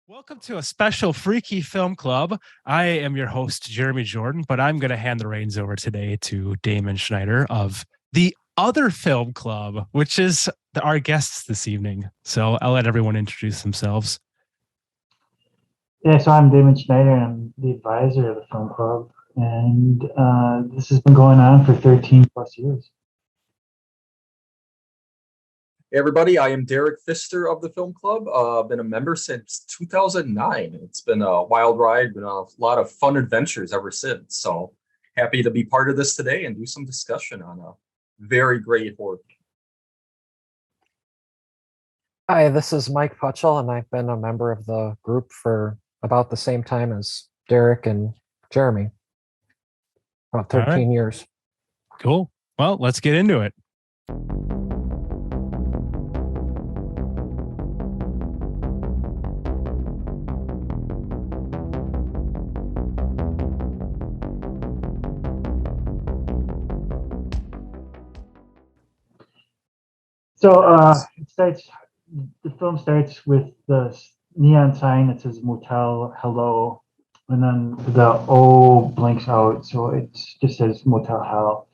Welcome to a special Freaky Film Club. I am your host, Jeremy Jordan, but I'm going to hand the reins over today to Damon Schneider of the other film club, which is our guests this evening. So I'll let everyone introduce themselves. Yeah, so I'm Damon Schneider, and I'm the advisor of the film club, and this has been going on for 13 plus years. Hey everybody, I am Derek Pfister of the Film Club. I've been a member since 2009. It's been a wild ride, been a lot of fun adventures ever since. So happy to be part of this today and do some discussion on a very great horror. Hi, this is Mike Putchel, and I've been a member of the group for about the same time as Derek and Jeremy. About 13 years. Cool. Well, let's get into it. So the film starts with the neon sign that says Motel Hello, and then the O blinks out, so it just says Motel Hell.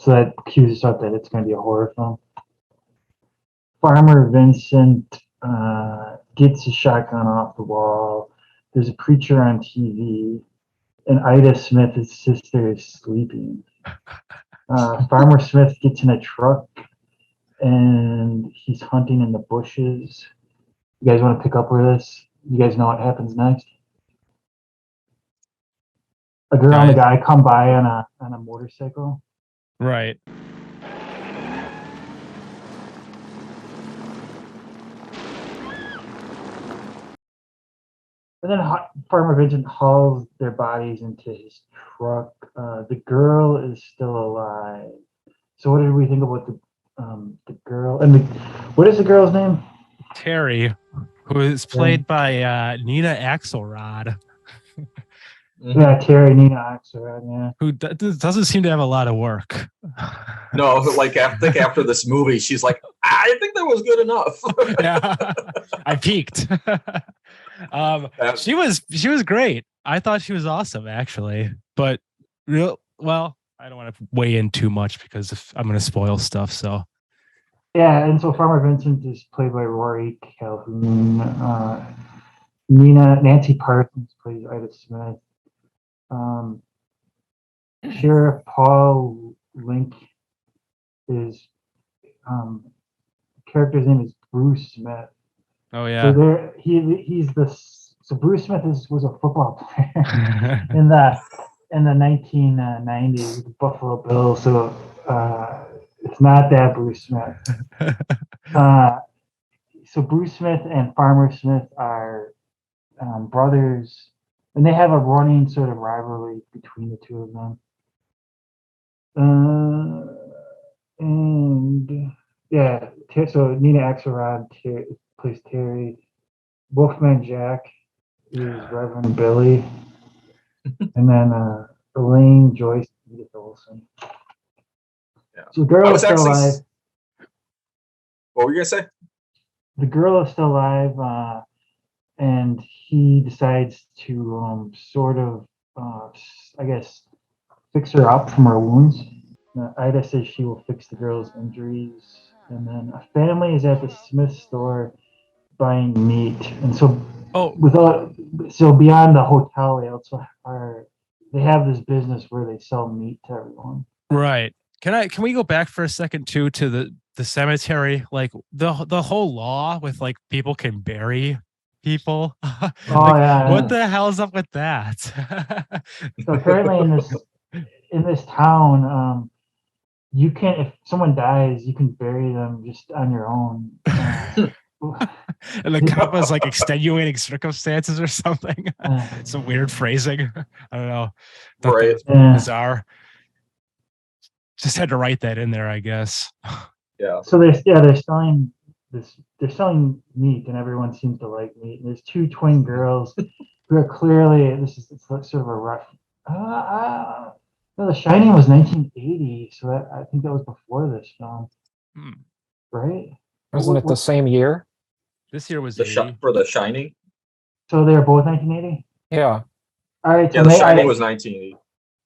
So that cues us up that it's going to be a horror film. Farmer Vincent gets his shotgun off the wall. There's a preacher on TV, and Ida Smith, his sister, is sleeping. Farmer Smith gets in a truck, and he's hunting in the bushes. You guys want to pick up where this? You guys know what happens next? A girl and a guy come by on a motorcycle. Right. And then Farmer Vincent hauls their bodies into his truck. The girl is still alive. So what did we think about the girl? And what is the girl's name? Terry, who is played by Nina Axelrod. Yeah, Terry, Nina Axelrod, yeah. Who doesn't seem to have a lot of work. No, like I think after this movie, she's like, I think that was good enough. Yeah, I peaked. She was great. I thought she was awesome, actually. But I don't want to weigh in too much because if I'm going to spoil stuff. So yeah, and so Farmer Vincent is played by Rory Calhoun. Nancy Parsons plays Ida Smith. Sheriff Paul Link is character's name is Bruce Smith. Oh yeah. So Bruce Smith was a football player in the 1990s with the Buffalo Bills. So it's not that Bruce Smith. So Bruce Smith and Farmer Smith are brothers, and they have a running sort of rivalry between the two of them. And yeah, so Nina Axelrod plays Terry. Wolfman Jack is Reverend Billy. And then Elaine Joyce Edith Olsen. Yeah. So the girl is still alive. What were you gonna say? The girl is still alive, and he decides to sort of, I guess, fix her up from her wounds. Ida says she will fix the girl's injuries, and then a family is at the Smith store buying meat, and so beyond the hotel, they have this business where they sell meat to everyone. Right. Can we go back for a second too to the cemetery, like the whole law with like people can bury people. What the hell's up with that? So apparently in this town, you can't, if someone dies, you can bury them just on your own. And the cop was like extenuating circumstances or something. Some weird phrasing. I don't know. Right. Bizarre. Just had to write that in there, I guess. Yeah. So they're selling they're selling meat, and everyone seems to like meat. And there's two twin girls who are clearly it's sort of a rough. No, The Shining was 1980, so I think that was before this film, right? Wasn't it the same year? This year was for The Shining. So they were both 1980. Yeah. All right. Yeah, So The Shining was 1980.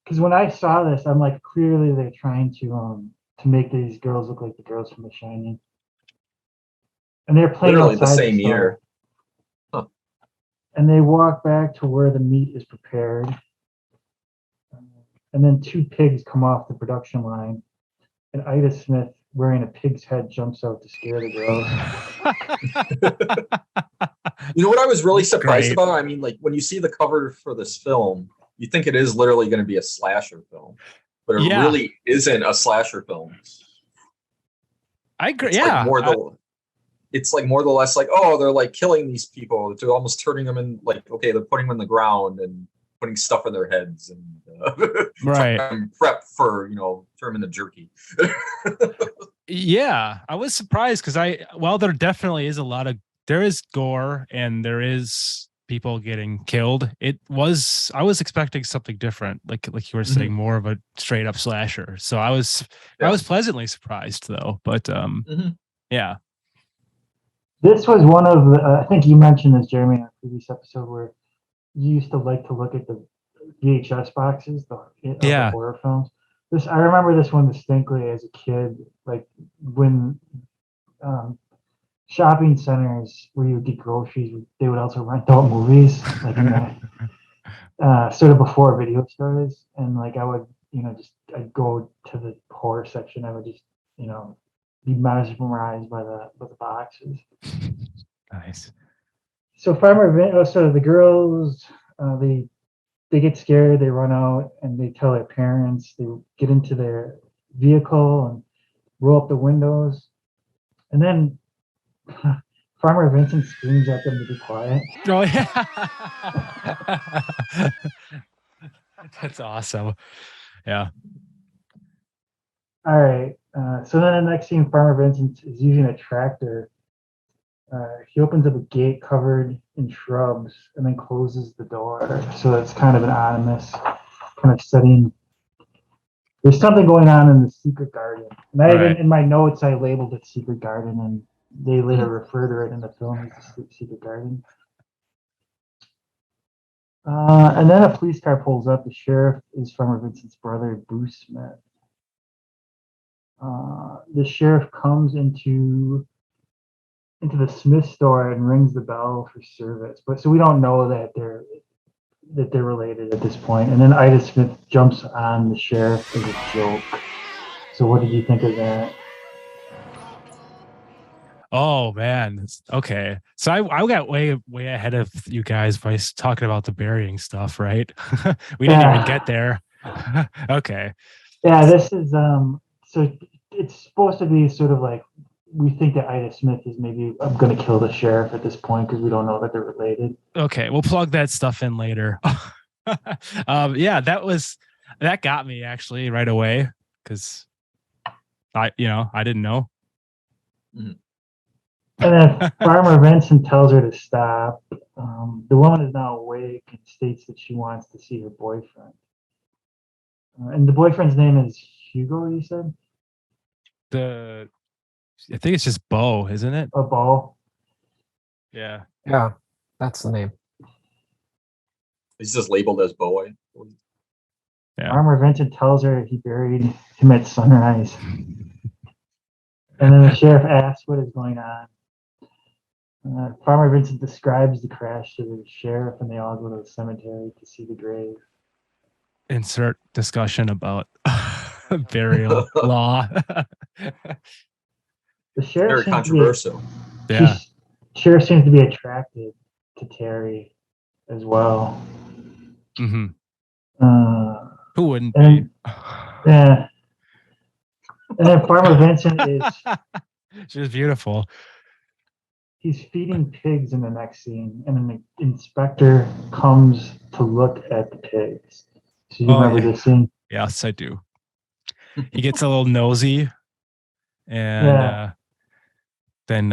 because when I saw this, I'm like, clearly they're trying to make these girls look like the girls from The Shining, and they're playing Literally the outside same store. year. Huh. And they walk back to where the meat is prepared, and then two pigs come off the production line, and Ida Smith wearing a pig's head jumps out to scare the girls. You know what I was really surprised Great. about? I mean, like when you see the cover for this film, you think it is literally going to be a slasher film, but it Yeah. really isn't a slasher film. I agree. It's Yeah. like more the it's like more or less like, oh, they're like killing these people to almost turning them in, like, okay, they're putting them in the ground and putting stuff in their heads and Right. prep for, turn them into jerky. Yeah, I was surprised because there definitely is there is gore and there is people getting killed. I was expecting something different, like you were saying, more of a straight up slasher. So I was pleasantly surprised though. But yeah. This was one of the, I think you mentioned this, Jeremy, in a previous episode, where you used to like to look at the VHS boxes of the horror films. I remember this one distinctly as a kid, like when shopping centers where you would get groceries, they would also rent out movies, like in the, sort of before video stores. And like I would, I'd go to the horror section. I would just, be mesmerized by the boxes. Nice. So so the girls, they get scared, they run out, and they tell their parents. They get into their vehicle and roll up the windows, and then Farmer Vincent screams at them to be quiet. Oh yeah. That's awesome. Yeah. All right. So then the next scene, Farmer Vincent is using a tractor. He opens up a gate covered in shrubs and then closes the door. So it's kind of an ominous kind of setting. There's something going on in the secret garden. And in my notes, I labeled it Secret Garden, and they later refer to it in the film as the Secret Garden. And then a police car pulls up. The sheriff is Farmer Vincent's brother, Bruce Smith. The sheriff comes into the Smith store and rings the bell for service. But so we don't know that they're related at this point. And then Ida Smith jumps on the sheriff as a joke. So what did you think of that? Oh man. Okay. So I got way ahead of you guys by talking about the burying stuff, right? We didn't even get there. Okay. Yeah, this is so it's supposed to be sort of like, we think that Ida Smith is maybe going to kill the sheriff at this point because we don't know that they're related. Okay, we'll plug that stuff in later. Yeah, that got me actually right away because I didn't know. And then Farmer Vincent tells her to stop. The woman is now awake and states that she wants to see her boyfriend. And the boyfriend's name is Hugo, you said? I think it's just Bo, isn't it? A Bo. Yeah. Yeah, that's the name. He's just labeled as Boy. Yeah. Farmer Vincent tells her he buried him at sunrise. And then the sheriff asks what is going on. Farmer Vincent describes the crash to the sheriff, and they all go to the cemetery to see the grave. Insert discussion about burial law. The sheriff Very controversial. Yeah. Sheriff seems to be attracted to Terry as well. Mm-hmm. Who wouldn't be? be? Yeah. And then Farmer Vincent is... She's beautiful. He's feeding pigs in the next scene, and an inspector comes to look at the pigs. So you remember this scene? Yes, I do. He gets a little nosy, and then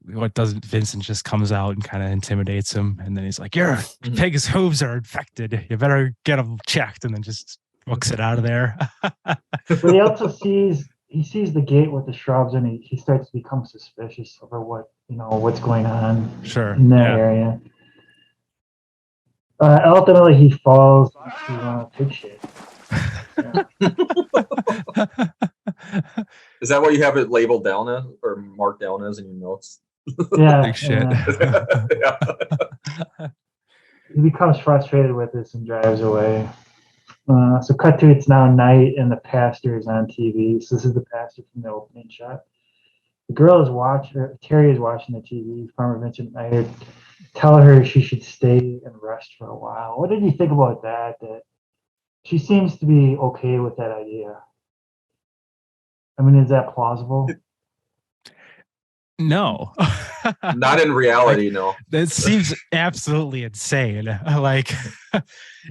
Vincent just comes out and kind of intimidates him, and then he's like, "Your pig's hooves are infected. You better get them checked," and then just books it out of there. But he also sees the gate with the shrubs, and he starts to become suspicious over what's going on in that area. Ultimately, he falls into pig shit. Is that what you have it labeled down as or marked down as in your notes? Yeah, Big shit. Yeah. He becomes frustrated with this and drives away. So cut to it's now night and the pastor is on TV. So this is the pastor from the opening shot. The girl is watching, Terry is watching the TV. Farmer Vincent and I tell her she should stay and rest for a while. What did you think about that? That she seems to be okay with that idea. I mean, is that plausible? No. Not in reality, no. That seems absolutely insane. Like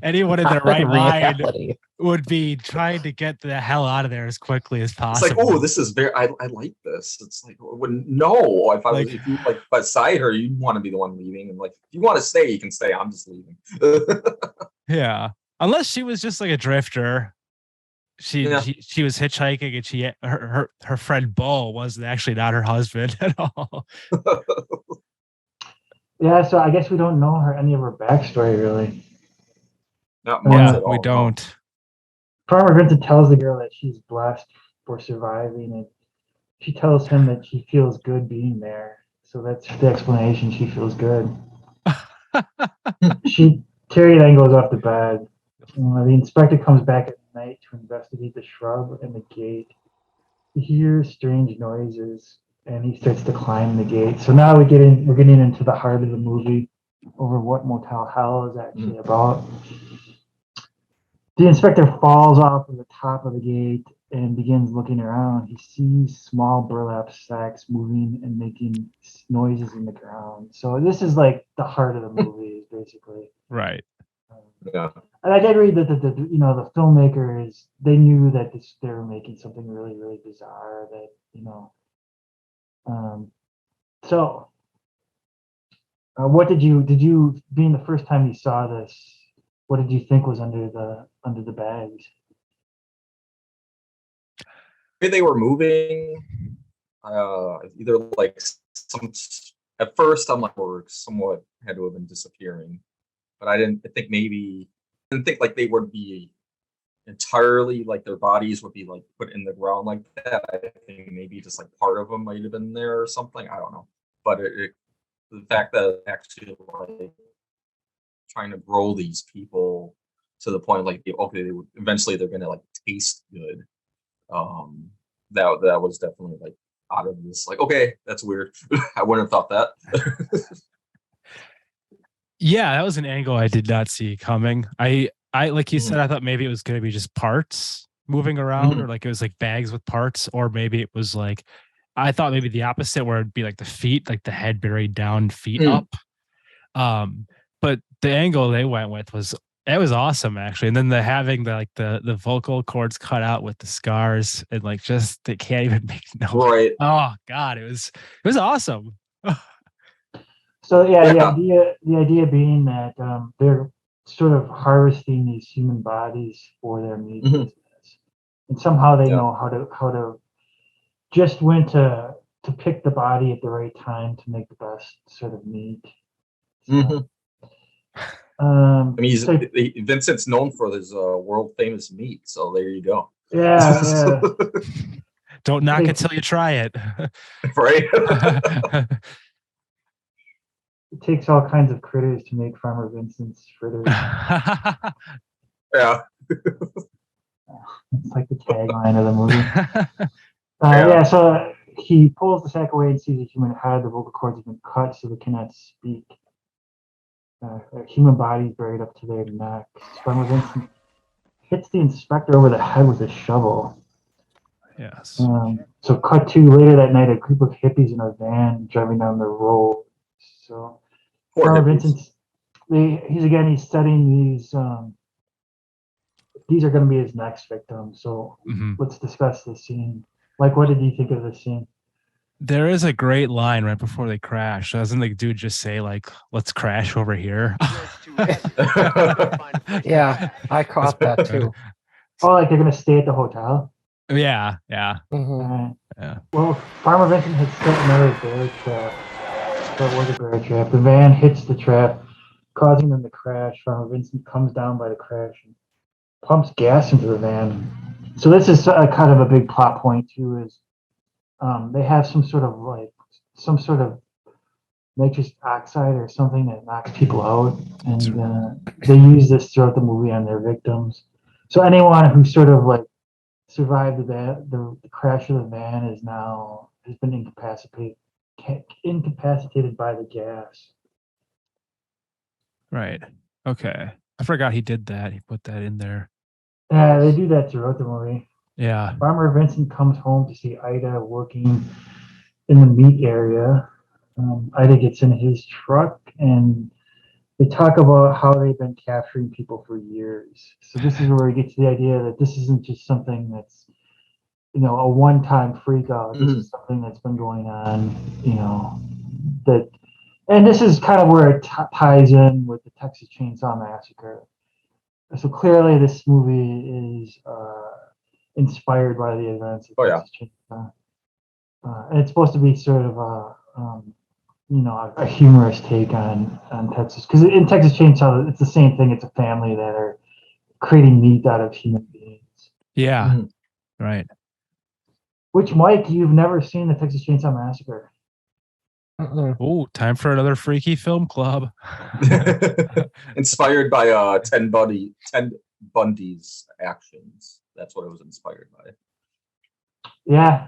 anyone in their Not right in mind reality. would be trying to get the hell out of there as quickly as It's possible. like, oh, this is very. I like this. It's like, no. If I was, if you like beside her, you'd want to be the one leaving, and like, if you want to stay, you can stay. I'm just leaving. Yeah. Unless she was just like a drifter. She was hitchhiking and her friend Bo wasn't actually not her husband at all. Yeah, so I guess we don't know any of her backstory really. Not much Yeah, at all. we no. don't. Farmer Vincent tells the girl that she's blessed for surviving, and she tells him that she feels good being there. So that's the explanation. She feels good. Terry then goes off to bed. The inspector comes back at night to investigate the shrub and the gate. He hears strange noises, and he starts to climb the gate. So now we're getting into the heart of the movie, over what Motel Hell is actually about. The inspector falls off of the top of the gate and begins looking around. He sees small burlap sacks moving and making noises in the ground. So this is like the heart of the movie, basically. Right. Yeah. And I did read that the filmmakers, they knew that they were making something really, really bizarre. So what did you being the first time you saw this? What did you think was under the bags? They were moving. Either like some. At first, I'm like, or somewhat had to have been disappearing, but I didn't think like they would be entirely like their bodies would be like put in the ground like that. I think maybe just like part of them might have been there or something. I don't know, but the fact that actually like trying to grow these people to the point like okay, eventually they're gonna like taste good. That was definitely like out of this. Like, okay, that's weird. I wouldn't have thought that. Yeah, that was an angle I did not see coming. I like you said, I thought maybe it was going to be just parts moving around, or like it was like bags with parts, or maybe it was like I thought maybe the opposite, where it'd be like the feet, like the head buried down, feet up. But the angle they went with was awesome actually, and then having the vocal cords cut out with the scars and like just they can't even make noise. Right. Oh God, it was awesome. So the idea being that they're sort of harvesting these human bodies for their meat business, and somehow they know how to just when to pick the body at the right time to make the best sort of meat. So, I mean, Vincent's known for his world famous meat, so there you go. Yeah. Don't knock it till you try it. Right. It takes all kinds of critters to make Farmer Vincent's fritters. Yeah. It's like the tagline of the movie. So he pulls the sack away and sees a human head. The vocal cords have been cut so they cannot speak. Human bodies buried up to their necks. Farmer Vincent hits the inspector over the head with a shovel. Yes. So cut to later that night, a group of hippies in a van driving down the road. So Farmer Vincent, he's studying these. These are going to be his next victims. So let's discuss this scene. Like, what did you think of this scene? There is a great line right before they crash. Doesn't the dude just say like, "Let's crash over here"? Yeah, I caught that too. Oh, like they're going to stay at the hotel? Yeah. Yeah. Well, Farmer Vincent had set another bear trap. That was a bear trap. The van hits the trap. causing them to crash. Farmer Vincent comes down by the crash and pumps gas into the van. So this is a kind of a big plot point too. Is they have some sort of nitrous oxide or something that knocks people out, and they use this throughout the movie on their victims. So anyone who sort of like survived the crash of the van has been incapacitated by the gas. Right. Okay. I forgot he did that. He put that in there. Yeah, they do that throughout the movie. Yeah. Farmer Vincent comes home to see Ida working in the meat area. Ida gets in his truck and they talk about how they've been capturing people for years. So this is where we get to the idea that this isn't just something that's, a one-time freak out. This is something that's been going on, and this is kind of where it ties in with the Texas Chainsaw Massacre. So clearly this movie is inspired by the events of Texas Chainsaw. And it's supposed to be sort of a humorous take on Texas. Because in Texas Chainsaw, it's the same thing. It's a family that are creating meat out of human beings. Yeah. Right. Which, Mike, you've never seen the Texas Chainsaw Massacre. Oh, time for another freaky film club. Inspired by Ted Bundy's actions. That's what it was inspired by. Yeah.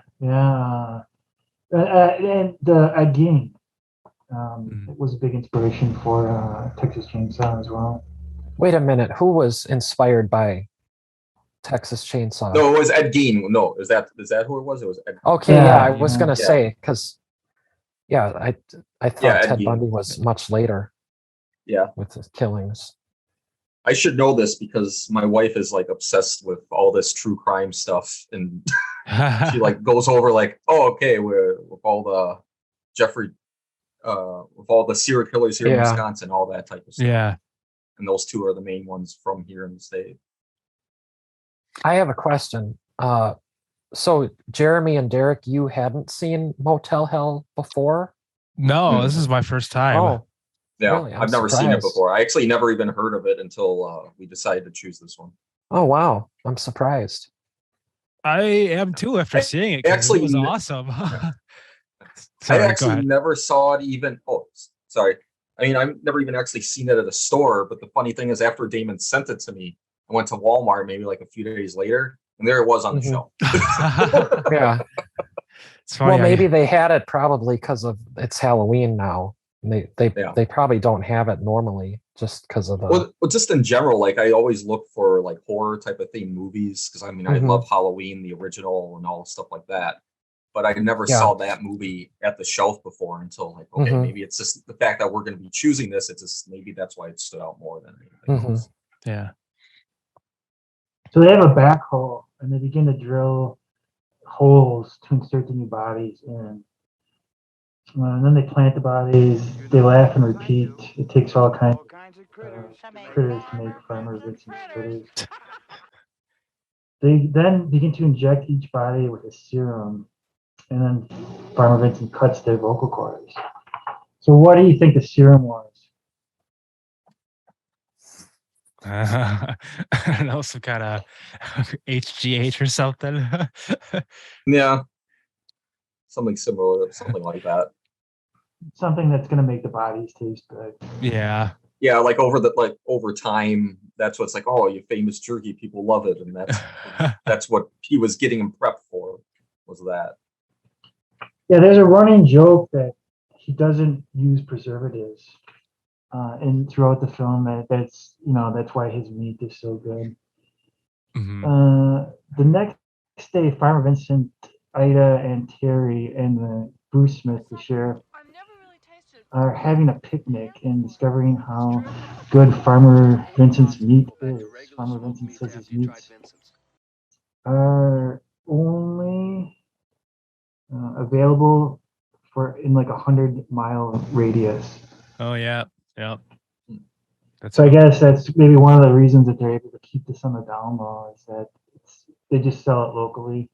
And again, it was a big inspiration for Texas Chainsaw as well. Wait a minute, who was inspired by Texas Chainsaw? No, it was Ed Gein. No, is that who it was? It was Ed. Okay, yeah, I was gonna say because I thought Ted Bundy was much later. Yeah, with his killings. I should know this because my wife is like obsessed with all this true crime stuff, and she like goes over like, oh, okay, with all the Jeffrey, with all the serial killers here in Wisconsin, all that type of stuff. Yeah, and those two are the main ones from here in the state. I have a question. So Jeremy and Derek, you hadn't seen Motel Hell before? No, this is my first time. Oh, yeah, really? I've never seen it before. I actually never even heard of it until we decided to choose this one. Oh wow, I'm surprised. I am too after seeing it. Actually, it was awesome. Sorry, I actually never saw it even. Oh, sorry. I mean, I've never even actually seen it at a store. But the funny thing is, after Damon sent it to me, I went to Walmart maybe like a few days later, and there it was on the shelf. Yeah. It's funny, well, maybe they had it probably because of it's Halloween now. And they probably don't have it normally just because of the. Well, just in general, like I always look for like horror type of theme movies because I mean I love Halloween, the original, and all stuff like that. But I never saw that movie at the shelf before until like, okay, maybe it's just the fact that we're going to be choosing this. It's just maybe that's why it stood out more than anything else. Yeah. So they have a backhoe and they begin to drill holes to insert the new bodies in. And then they plant the bodies. They laugh and repeat. It takes all kinds of critters to make Farmer Vincent's critters. They then begin to inject each body with a serum. And then Farmer Vincent cuts their vocal cords. So what do you think the serum was? I don't know, some kind of HGH or something. Yeah. Something similar, something like that. Something that's going to make the bodies taste good. Yeah. Yeah, like over time, that's what's like, oh, you famous jerky, people love it. And that's what he was getting him prepped for, was that. Yeah, there's a running joke that he doesn't use preservatives throughout the film. That's why his meat is so good. The next day, Farmer Vincent, Ida, and Terry, and Bruce Smith, the sheriff, are having a picnic and discovering how good Farmer Vincent's meat is. Farmer Vincent says his meats are only available in like 100-mile radius. Oh yeah, yeah. So I guess that's maybe one of the reasons that they're able to keep this on the down low is that they just sell it locally.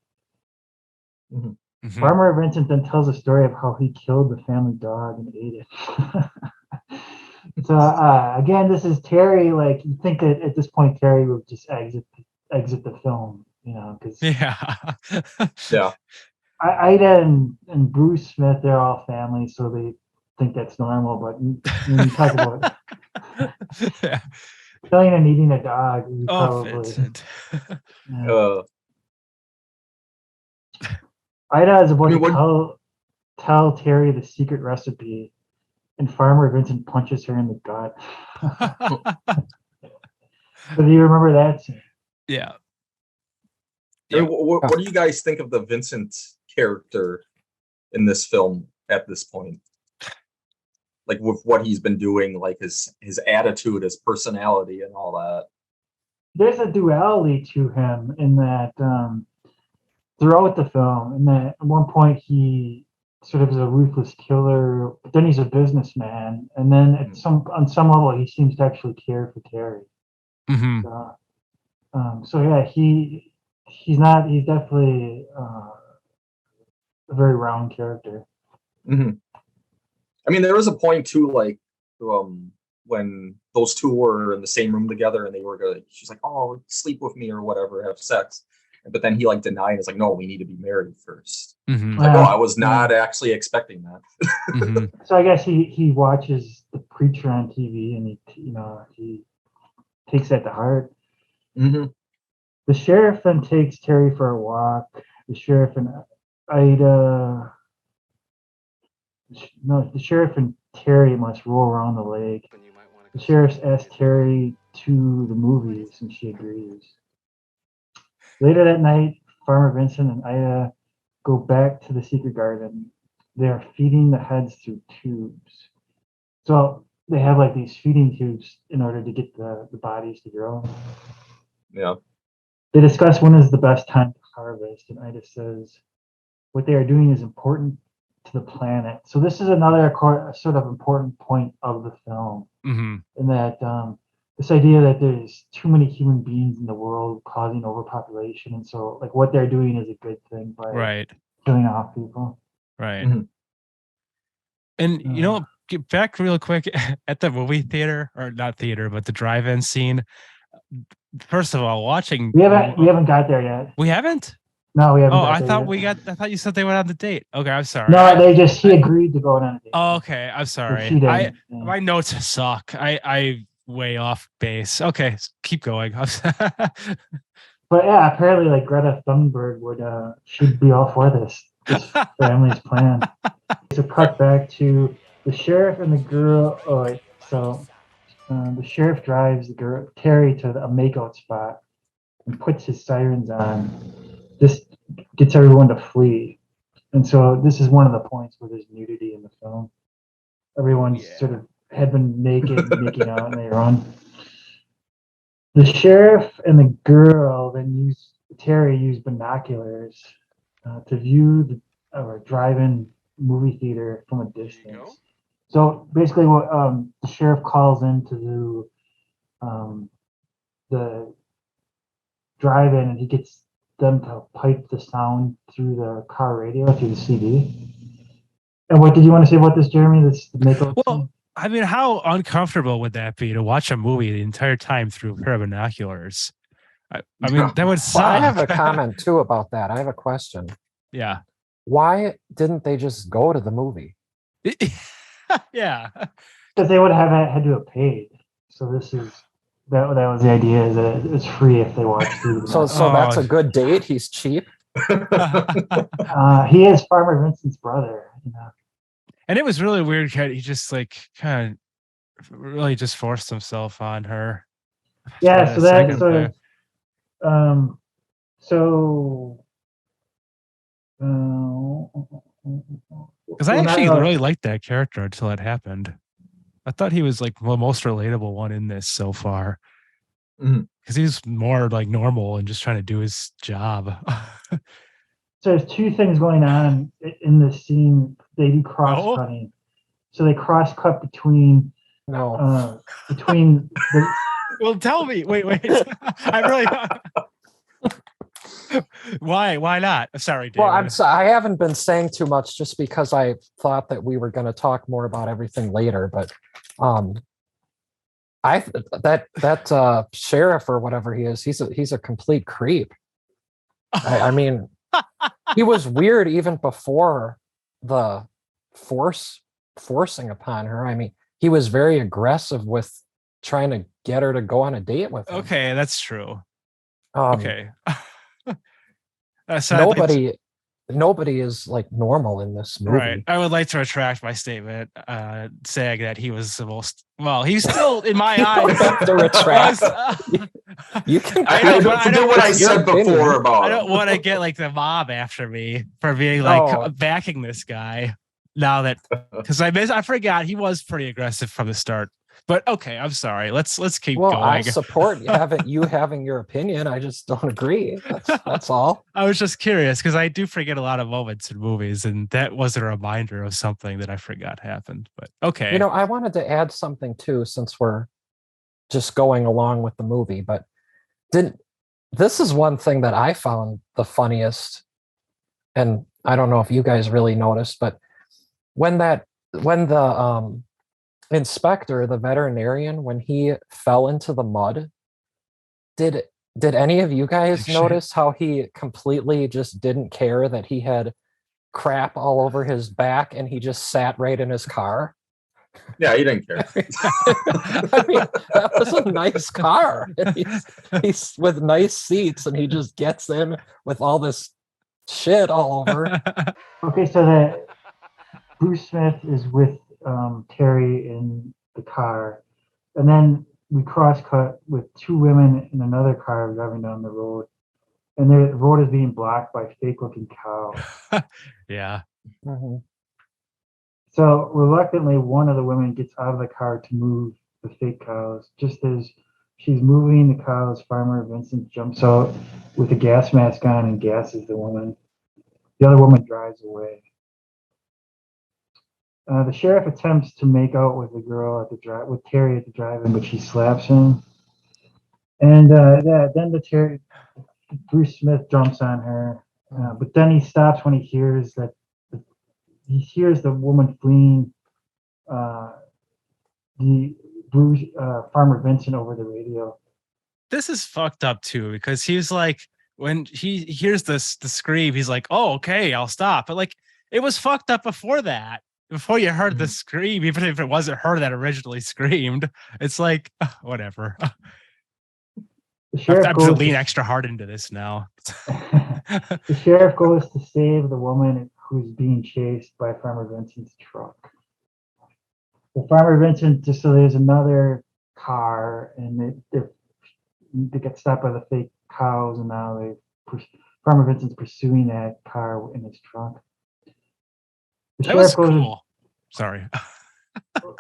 Farmer Vincent then tells a story of how he killed the family dog and ate it. So again, this is Terry. Like you think that at this point Terry would just exit the film, because Yeah. Yeah. Ida and Bruce Smith, they're all family, so they think that's normal. But when you talk about Yeah. killing and eating a dog, you Oh, probably. Vincent. Yeah. Uh, Ida is about I mean, to what? tell Terry the secret recipe, and Farmer Vincent punches her in the gut. So do you remember that scene? Yeah. I mean, Yeah. what do you guys think of the Vincent character in this film at this point? Like with what he's been doing, like his attitude, his personality, and all that. There's a duality to him in that throughout the film, in that at one point he sort of is a ruthless killer, but then he's a businessman, and then on some level he seems to actually care for Terry. Hmm. So yeah, he's definitely a very round character. Mm-hmm. I mean, there was a point too, like when those two were in the same room together, and they were gonna. She's like, "Oh, sleep with me or whatever, have sex," but then he like denied. It's like, "No, we need to be married first." Hmm. Like, oh, I was not actually expecting that. Hmm. So I guess he watches the preacher on TV, and he takes that to heart. Mm-hmm. The sheriff then takes Terry for a walk. The sheriff and Ida, no, the sheriff and Terry must roll around the lake. The sheriff asks Terry to the movies, and she agrees. Later that night, Farmer Vincent and Ida go back to the secret garden. They are feeding the heads through tubes. So they have like these feeding tubes in order to get the bodies to grow. Yeah. They discuss when is the best time to harvest, and Ida says what they are doing is important to the planet. So this is another sort of important point of the film, Hmm. in that this idea that there's too many human beings in the world causing overpopulation, and so like what they're doing is a good thing by Right. killing off people. Right. Mhm. And get back real quick at the movie theater, or not theater, but the drive-in scene. First of all, watching We haven't got there yet. we haven't. No, we haven't Oh, got I there thought yet. I thought you said they went on the date. Okay, I'm sorry. No, he agreed to go on a date. Oh, okay, I'm So sorry. she didn't. Yeah. My notes suck. I way off base. Okay, keep going. But yeah, apparently like Greta Thunberg she'd be all for this family's plan. So cut back to the sheriff and the girl. Oh, wait, so the sheriff drives the girl Terry to a makeout spot and puts his sirens on. This gets everyone to flee, and so this is one of the points where there's nudity in the film. Everyone's sort of had been naked, making out, and they run. The sheriff and the girl then Terry used binoculars to view the drive-in movie theater from a distance. So basically, what the sheriff calls into the drive-in, and he gets them to pipe the sound through the car radio through the CD. And what did you want to say about this, Jeremy? This makeout scene? I mean, how uncomfortable would that be to watch a movie the entire time through a pair of binoculars? I mean, that would suck. Well, I have a comment too about that. I have a question. Yeah. Why didn't they just go to the movie? Yeah. Because they would have had to have paid. So that was the idea, is that it's free if they watch through the So that's a good date. He's cheap. he is Farmer Vincent's brother. And it was really weird. He just like kind of really just forced himself on her. Yeah, so that's sort of because I actually really liked that character until it happened. I thought he was like the most relatable one in this so far, because he's more like normal and just trying to do his job. So there's two things going on in this scene. They do cross cutting, so they cross cut between between the. Well, tell me. Wait. I really. Why not? Sorry, David. Well, I haven't been saying too much just because I thought that we were going to talk more about everything later. But That sheriff or whatever he is, he's a complete creep. I mean, he was weird even before the forcing upon her. I mean, he was very aggressive with trying to get her to go on a date with him. Okay, that's true. Um, Okay. So I'd like to- nobody is like normal in this movie. right. I would like to retract my statement, saying that he was the most. Well, he's still in my You don't eyes. have to retract. You can. I know, Don't but I forget don't what I want- said before about I him. don't want to get like the mob after me for being like Oh. backing this guy. Now that because I forgot he was pretty aggressive from the start. But okay, I'm sorry. Let's keep Well, going. I support you having your opinion. I just don't agree. That's all. I was just curious because I do forget a lot of moments in movies, and that was a reminder of something that I forgot happened. But okay, You know, I wanted to add something too, since we're just going along with the movie. But this is one thing that I found the funniest, and I don't know if you guys really noticed, but when the inspector, the veterinarian, when he fell into the mud, did any of you guys Shit. notice how he completely just didn't care that he had crap all over his back and he just sat right in his car? Yeah, he didn't care. I mean, that was a nice car. He's with nice seats and he just gets in with all this shit all over. Okay, so that Bruce Smith is with Terry in the car, and then we cross cut with two women in another car driving down the road, and the road is being blocked by fake-looking cows. yeah. Mhm. So reluctantly, one of the women gets out of the car to move the fake cows. Just as she's moving the cows, Farmer Vincent jumps out with a gas mask on and gasses the woman. The other woman drives away. The sheriff attempts to make out with the girl at the drive with Terry at the drive-in, but she slaps him. And then Bruce Smith jumps on her, but then he stops when he hears the woman fleeing the Farmer Vincent over the radio. This is fucked up too because he's like when he hears the scream, he's like, "Oh, okay, I'll stop." But like it was fucked up before that. Before you heard the scream, even if it wasn't her that originally screamed, it's like whatever. The sheriff I'm goes to lean to, extra hard into this now. the sheriff goes to save the woman who's being chased by Farmer Vincent's truck. The Farmer Vincent so there's another car, and they get stopped by the fake cows, and now Farmer Vincent's pursuing that car in his trunk. The That was sheriff goes. cool. Sorry.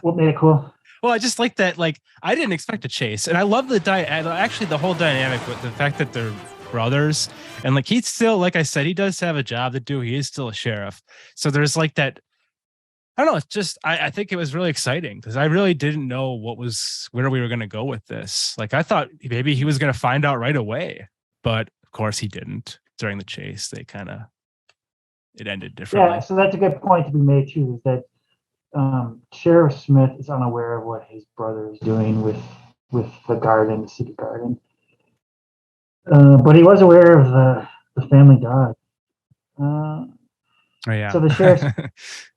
What made it cool? Well, I just like that. Like, I didn't expect a chase, and I love actually the whole dynamic with the fact that they're brothers, and like he's still, like I said, he does have a job to do. He is still a sheriff, so there's like that. I don't know. It's just I think it was really exciting because I really didn't know where we were going to go with this. Like, I thought maybe he was going to find out right away, but of course he didn't. During the chase, it ended differently. Yeah, so that's a good point to be made too. Is that Sheriff Smith is unaware of what his brother is doing with the garden, the secret garden, but he was aware of the family dog. Oh, yeah. So the sheriff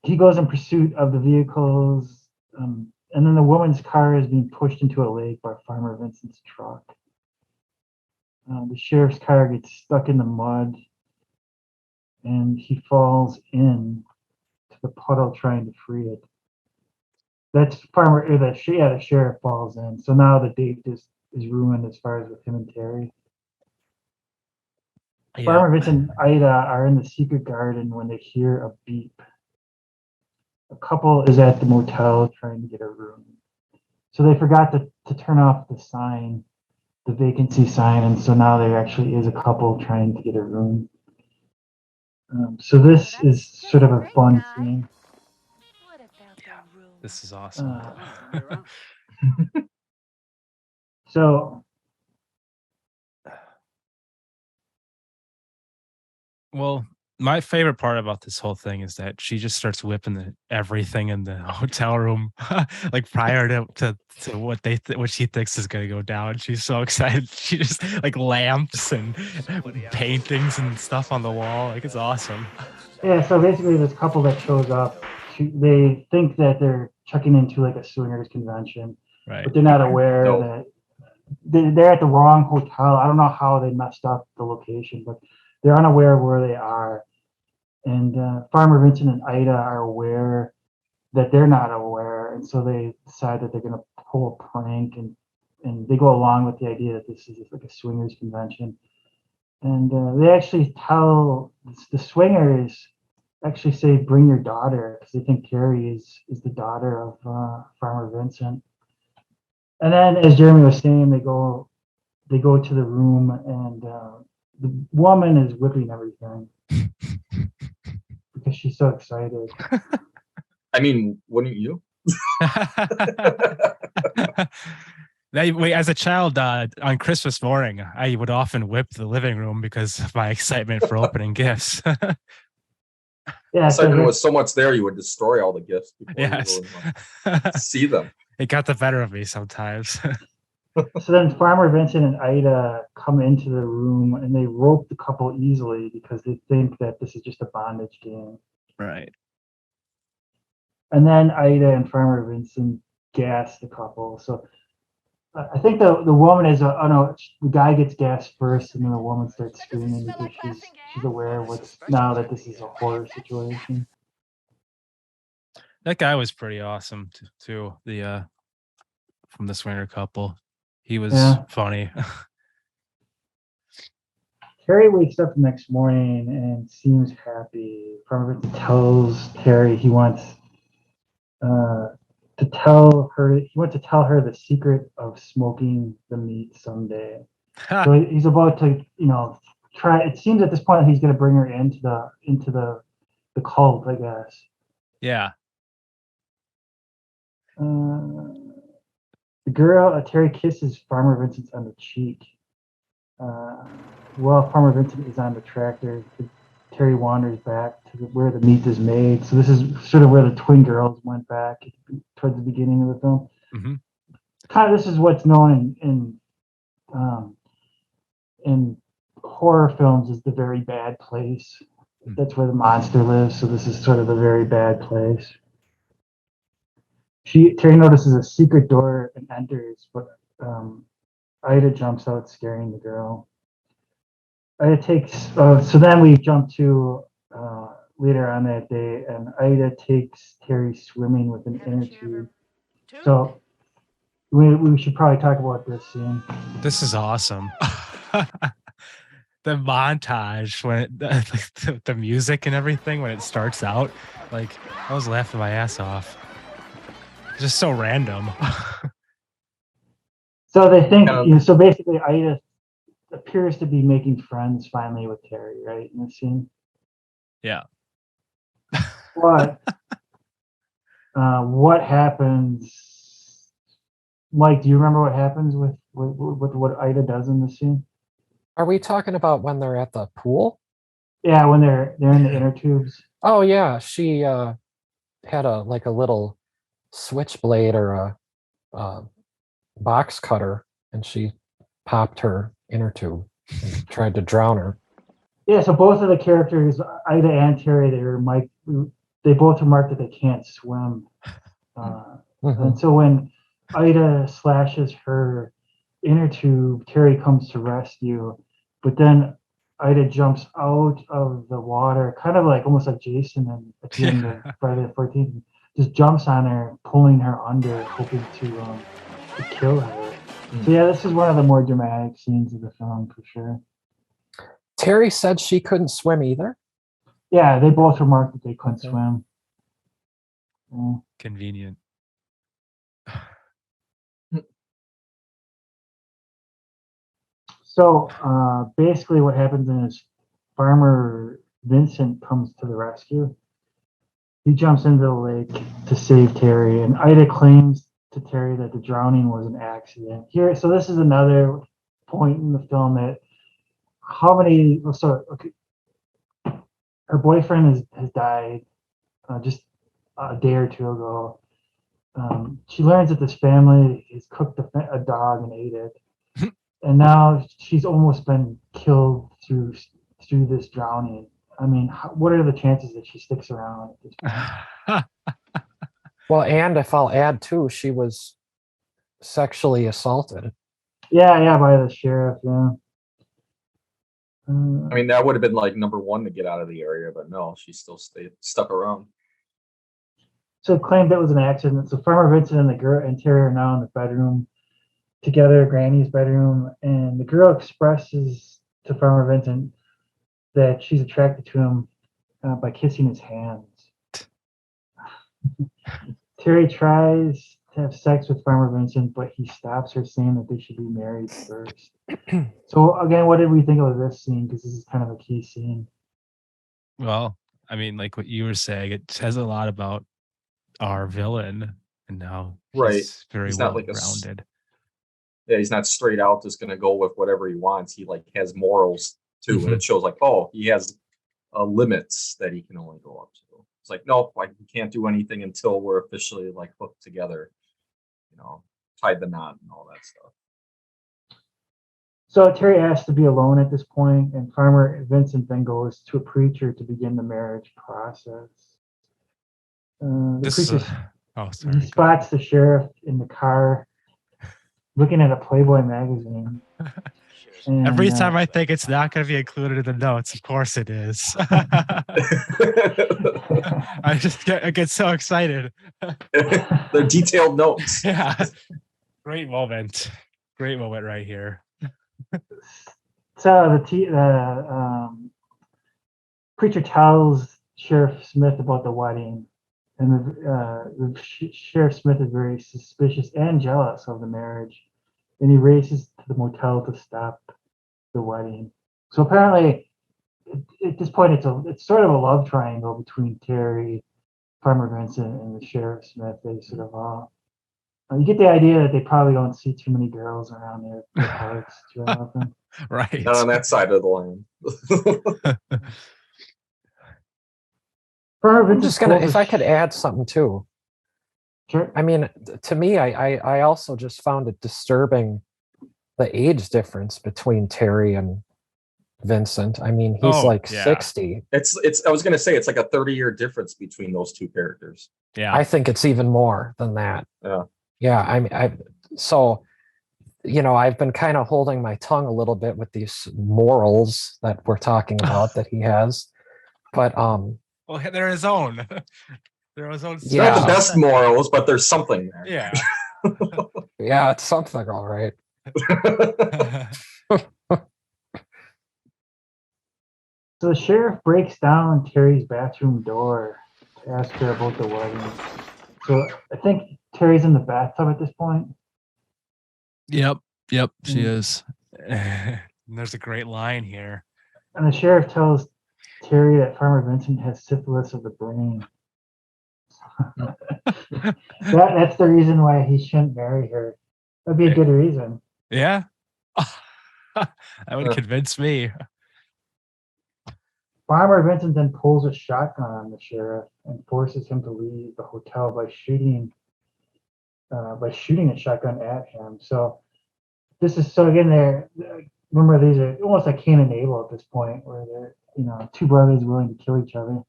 he goes in pursuit of the vehicles, and then the woman's car is being pushed into a lake by Farmer Vincent's truck. The sheriff's car gets stuck in the mud, and he falls in to the puddle trying to free it. That's the sheriff falls in. So now the date is ruined as far as with him and Terry. Yeah. Farmer Vincent and Ida are in the secret garden when they hear a beep. A couple is at the motel trying to get a room. So they forgot to turn off the sign, the vacancy sign, and so now there actually is a couple trying to get a room. So this is sort of a fun scene. This is awesome. So Well, My favorite part about this whole thing is that she just starts whipping everything in the hotel room, like prior to what she thinks is going to go down. She's so excited. She just like lamps and paintings and stuff on the wall. Like it's awesome. Yeah, so basically, this couple that shows up, they think that they're checking into like a swingers convention, Right. but they're not aware Nope. that they're at the wrong hotel. I don't know how they messed up the location, but they're unaware of where they are. And Farmer Vincent and Ida are aware that they're not aware, and so they decide that they're going to pull a prank, and they go along with the idea that this is like a swingers convention. And they actually tell the swingers actually say, "Bring your daughter," because they think Carrie is the daughter of Farmer Vincent. And then, as Jeremy was saying, they go to the room, and the woman is whipping everything because she's so excited. I mean, wouldn't you? As a child, on Christmas morning, I would often whip the living room because of my excitement for opening gifts. Yeah, Excitement was so much there, you would destroy all the gifts before Yes. you really see them. It got the better of me sometimes. So then Farmer Vincent and Ida come into the room, and they rope the couple easily because they think that this is just a bondage game. Right. And then Ida and Farmer Vincent gas the couple. So I think the woman is, oh no, the guy gets gassed first, and then the woman starts screaming because she's aware of what's now that this is a horror situation. That guy was pretty awesome too. The from the swinger couple, he was funny. Terry wakes up the next morning and seems happy. Farmer Vincent tells Terry he wants to tell her the secret of smoking the meat someday. So he's about to, try. It seems at this point he's going to bring her into the cult, I guess. Yeah. The girl, Terry kisses Farmer Vincent on the cheek. While Farmer Vincent is on the tractor, Terry wanders back to where the meat is made. So this is sort of where the twin girls went back towards the beginning of the film. Mm-hmm. Kind of, this is what's known in horror films as the very bad place. That's where the monster lives. So this is sort of the very bad place. Terry notices a secret door and enters, but Ida jumps out, scaring the girl. Ida takes. So then we jump to later on that day, and Ida takes Terry swimming with an inner tube. So we should probably talk about this scene. This is awesome. The montage when the music and everything when it starts out, like I was laughing my ass off. It's just so random. So they think, so basically Ida appears to be making friends finally with Terry, right, in the scene? Yeah. But what happens, Mike, do you remember what happens with what Ida does in the scene? Are we talking about when they're at the pool? Yeah, when they're in the inner tubes. Oh yeah, she had a little switchblade or a box cutter, and she popped her inner tube and tried to drown her. Yeah, so both of the characters, Ida and Terry, they both remark that they can't swim. And so when Ida slashes her inner tube, Terry comes to rescue, but then Ida jumps out of the water, kind of like almost like Jason and at the end of Friday the 14th, just jumps on her, pulling her under, hoping to kill her. So yeah, this is one of the more dramatic scenes of the film for sure. Terry said she couldn't swim either. Yeah, they both remarked that they couldn't swim. Yeah. Convenient. So basically what happens is Farmer Vincent comes to the rescue. He jumps into the lake to save Terry, and Ida claims to Terry that the drowning was an accident. So this is another point in the film that her boyfriend has died just a day or two ago. She learns that this family has cooked a dog and ate it, and now she's almost been killed through this drowning. I mean, what are the chances that she sticks around at this point? Well, and if I'll add too, she was sexually assaulted. Yeah, by the sheriff. Yeah. I mean, that would have been like number one to get out of the area, but no, she still stayed stuck around. So it claimed that was an accident. So Farmer Vincent and the girl and Terry are now in the bedroom together, Granny's bedroom, and the girl expresses to Farmer Vincent that she's attracted to him by kissing his hands. Terry tries to have sex with Farmer Vincent, but he stops her, saying that they should be married first. So again, what did we think of this scene? Because this is kind of a key scene. Well, I mean, like what you were saying, it says a lot about our villain and now he's very he's well not like grounded. Yeah, he's not straight out just gonna go with whatever he wants. He like has morals too, and it shows like, oh, he has limits that he can only go up to. It's like, nope, like we can't do anything until we're officially like hooked together, tied the knot and all that stuff. So Terry asks to be alone at this point, and Farmer Vincent then goes to a preacher to begin the marriage process. He spots the sheriff in the car looking at a Playboy magazine. And, every time I think it's not going to be included in the notes, of course it is. I get so excited. They're detailed notes. Yeah. Great moment right here. So the preacher tells Sheriff Smith about the wedding, and the Sheriff Smith is very suspicious and jealous of the marriage, and he races to the motel to stop the wedding. So apparently, at this point, it's sort of a love triangle between Terry, Farmer Vincent, and the Sheriff Smith. They sort of you get the idea that they probably don't see too many girls around their parks too often. Right. Not on that side of the line. I'm just gonna, if I could add something too. Sure. I mean, to me, I also just found it disturbing the age difference between Terry and Vincent. I mean, he's 60. I was gonna say it's like a 30-year difference between those two characters. Yeah. I think it's even more than that. Yeah. Yeah. I've been kind of holding my tongue a little bit with these morals that we're talking about that he has. But well, they're his own. They're his own. Yeah. Not the best morals, but there's something there. Yeah. Yeah, it's something, all right. So the sheriff breaks down Terry's bathroom door to ask her about the wedding. So I think Terry's in the bathtub at this point. Yep, she is. And there's a great line here. And the sheriff tells Terry that Farmer Vincent has syphilis of the brain. That's the reason why he shouldn't marry her. That'd be a good reason. Yeah. That would convince me. Farmer Vincent then pulls a shotgun on the sheriff and forces him to leave the hotel by shooting a shotgun at him. So again, remember, these are almost like Cain and Abel at this point, where they're two brothers willing to kill each other.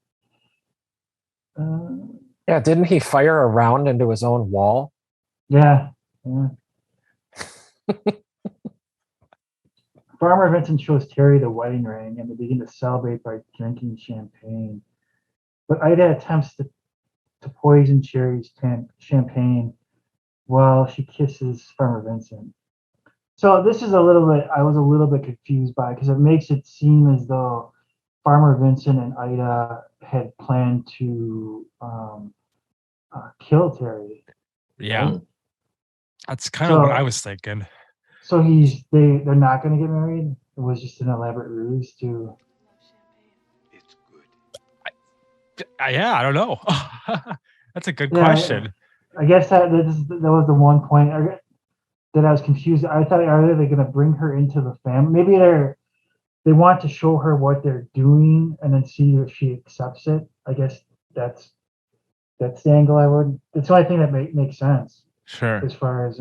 Yeah, didn't he fire a round into his own wall? Yeah. Farmer Vincent shows Terry the wedding ring, and they begin to celebrate by drinking champagne. But Ida attempts to poison Terry's champagne while she kisses Farmer Vincent. So this is I was a little bit confused by, because it makes it seem as though Farmer Vincent and Ida had planned to kill Terry. Yeah. Right? That's kind of what I was thinking. So they're not going to get married? It was just an elaborate ruse to... It's good. I don't know. That's a good question. I guess that was the one point that I was confused. I thought, are they going to bring her into the family? Maybe they want to show her what they're doing and then see if she accepts it. I guess that's the angle I would. It's the only thing that makes sense Sure. as far as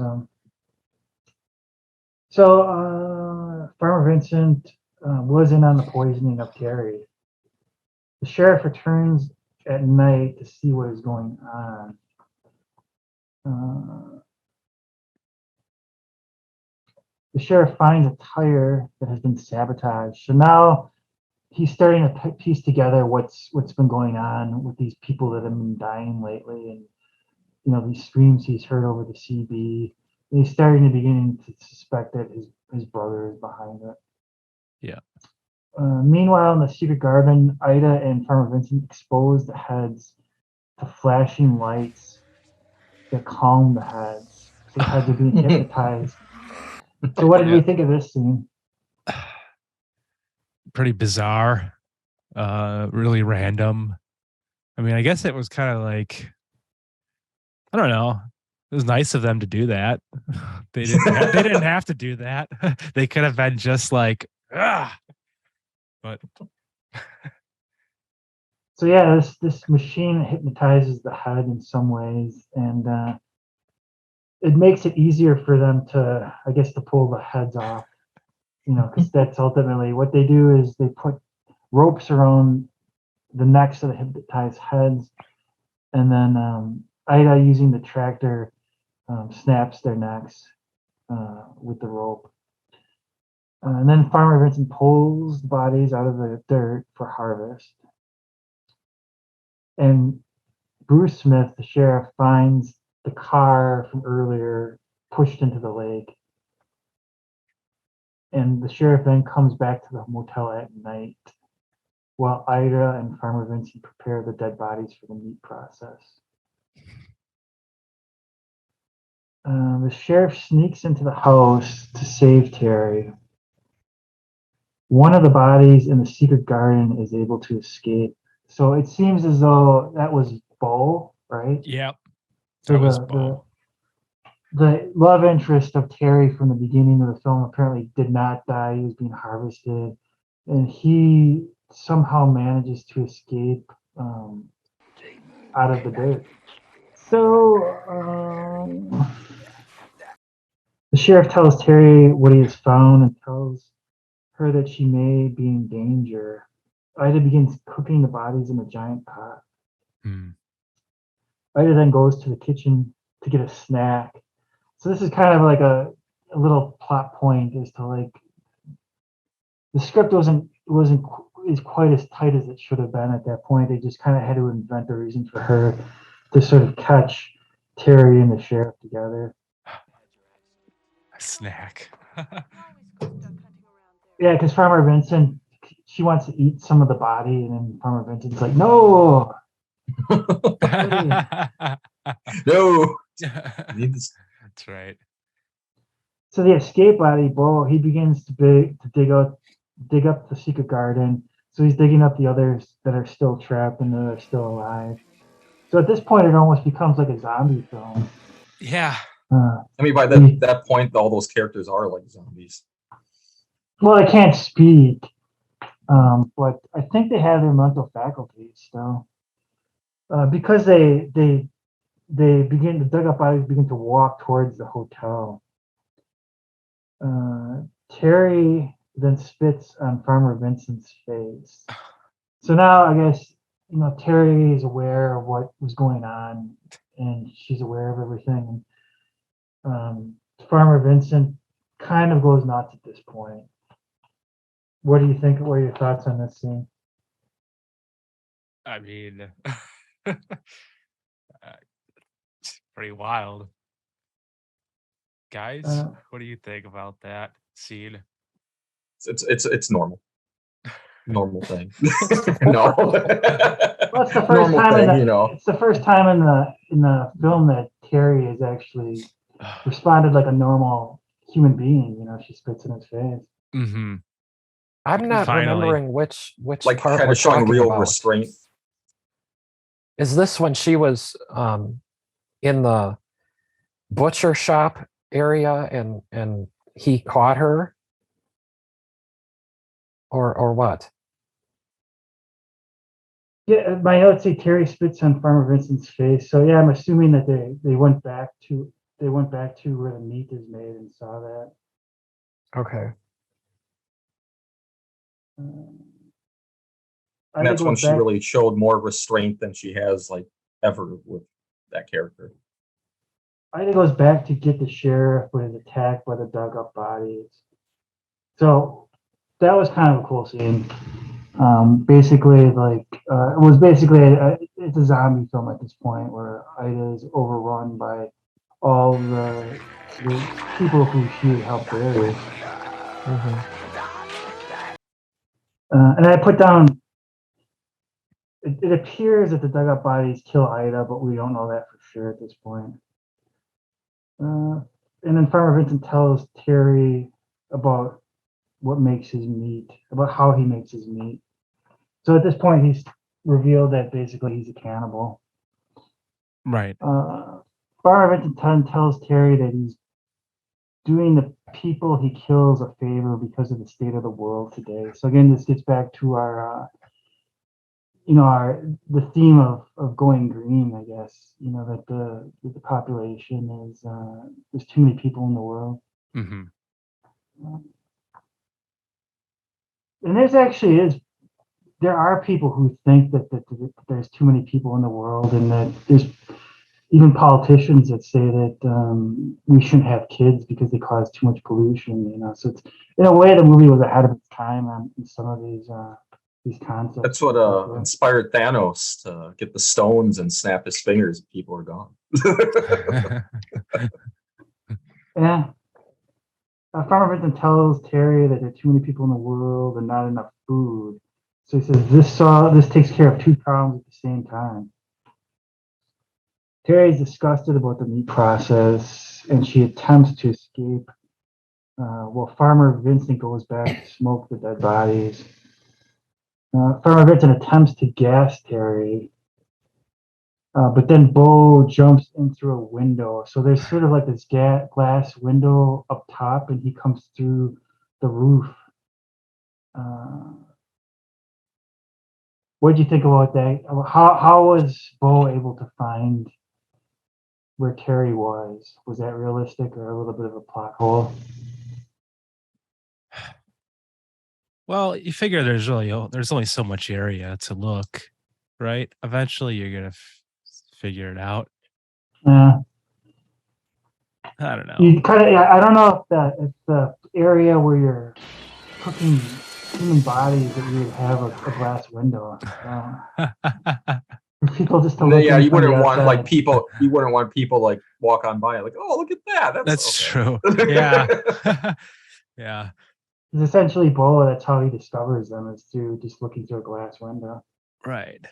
So Farmer Vincent was in on the poisoning of Terry. The sheriff returns at night to see what is going on. The sheriff finds a tire that has been sabotaged. So now he's starting to piece together what's been going on with these people that have been dying lately, and these screams he's heard over the CB. He's starting to begin to suspect that his brother is behind it. Yeah. Meanwhile, in the secret garden, Ida and Farmer Vincent expose the heads to flashing lights that calm the heads. So the heads are being hypnotized. So what did we think of this scene? Pretty bizarre. Really random. I mean, I guess it was kind of like, I don't know. It was nice of them to do that. They didn't have to do that. They could have been just like, ah. But so yeah, this machine hypnotizes the head in some ways, and it makes it easier for them to, I guess, to pull the heads off. Because that's ultimately what they do is they put ropes around the necks of the hypnotized heads, and then Ida, using the tractor, snaps their necks with the rope. And then Farmer Vincent pulls the bodies out of the dirt for harvest. And Bruce Smith, the sheriff, finds the car from earlier pushed into the lake. And the sheriff then comes back to the motel at night while Ida and Farmer Vincent prepare the dead bodies for the meat process. The sheriff sneaks into the house to save Terry. One of the bodies in the secret garden is able to escape. So it seems as though that was Bo, right? yep. So That was Bo. the love interest of Terry from the beginning of the film apparently did not die. He was being harvested, and he somehow manages to escape out of the dirt. So the sheriff tells Terry what he has found and tells her that she may be in danger. Ida begins cooking the bodies in a giant pot. Ida then goes to the kitchen to get a snack. So this is kind of like a little plot point as to like the script wasn't is quite as tight as it should have been at that point. They just kind of had to invent a reason for her to sort of catch Terry and the sheriff together. A snack. Yeah, because Farmer Vincent, she wants to eat some of the body, and then Farmer Vincent's like, no. No. That's right. So the escape body, Bo, he begins to dig up the secret garden. So he's digging up the others that are still trapped and that are still alive. So at this point, it almost becomes like a zombie film. Yeah. I mean, by that point, all those characters are like zombies. Well, I can't speak, but I think they have their mental faculties still, because they begin to dig up bodies, begin to walk towards the hotel. Terry then spits on Farmer Vincent's face. So now I guess Terry is aware of what was going on, and she's aware of everything. Farmer Vincent kind of goes nuts at this point. What do you think? What are your thoughts on this scene? I mean, it's pretty wild. Guys, what do you think about that scene? It's normal. Normal thing. No. Well, it's the first time it's the first time in the film that Terry has actually responded like a normal human being. She spits in his face. Mm-hmm. I'm not remembering which like part kind we're of showing talking real about. restraint. Is this when she was in the butcher shop area and he caught her? or what? Yeah, my notes say Terry spits on Farmer Vincent's face. So yeah, I'm assuming that they went back to where the meat is made and saw that. Okay. I And think that's it when goes she back. really showed more restraint than she has like ever with that character. I think it goes back to get the sheriff when he's attacked by the dug up bodies. So that was kind of a cool scene. Basically, like it was basically it's a zombie film at this point where Ida is overrun by all the people who she had helped bury. Mhm. And I put down. It appears that the dug up bodies kill Ida, but we don't know that for sure at this point. And then Farmer Vincent tells Terry about what makes his meat, about how he makes his meat. So at this point, he's revealed that basically he's a cannibal. Right. Farmer Vincent tells Terry that he's doing the people he kills a favor because of the state of the world today. So again, this gets back to our the theme of going green, I guess. That the population is there's too many people in the world. Mm-hmm. And there are people who think that there's too many people in the world, and that there's even politicians that say that we shouldn't have kids because they cause too much pollution. So it's, in a way, the movie was ahead of its time on some of these concepts. That's what inspired Thanos to get the stones and snap his fingers. People are gone. Yeah. Farmer Vincent tells Terry that there are too many people in the world and not enough food. So he says this takes care of two problems at the same time. Terry is disgusted about the meat process, and she attempts to escape. While Farmer Vincent goes back to smoke the dead bodies. Farmer Vincent attempts to gas Terry, but then Bo jumps in through a window. So there's sort of like this glass window up top, and he comes through the roof. What did you think about that? How was Bo able to find where Terry was? Was that realistic or a little bit of a plot hole? Well, you figure there's only so much area to look, right? Eventually, you're gonna figure it out. Yeah. I don't know. You kind of. I don't know if the area where you're cooking human bodies that you would have a glass window. People just to look Yeah, in you from the wouldn't want outside. like people. You wouldn't want people like walk on by like, oh, look at that. That's okay. true. Yeah. Yeah. It's essentially Bo. That's how he discovers them, is through just looking through a glass window. Right.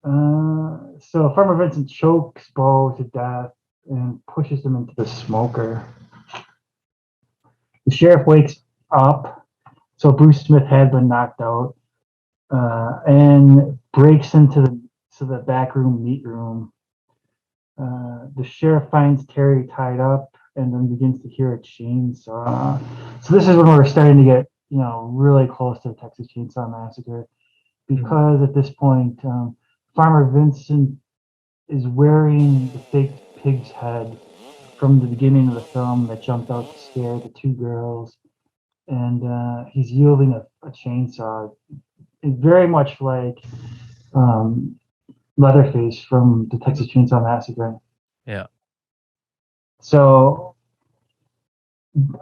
So Farmer Vincent chokes Bo to death and pushes him into the smoker. The sheriff wakes up. So Bruce Smith had been knocked out, and breaks into the back room, meat room. The sheriff finds Terry tied up and then begins to hear a chainsaw. So this is when we're starting to get, really close to the Texas Chainsaw Massacre, because at this point, Farmer Vincent is wearing the fake pig's head from the beginning of the film that jumped out to scare the two girls, and he's wielding a chainsaw. It's very much like Leatherface from the Texas Chainsaw Massacre. Yeah. So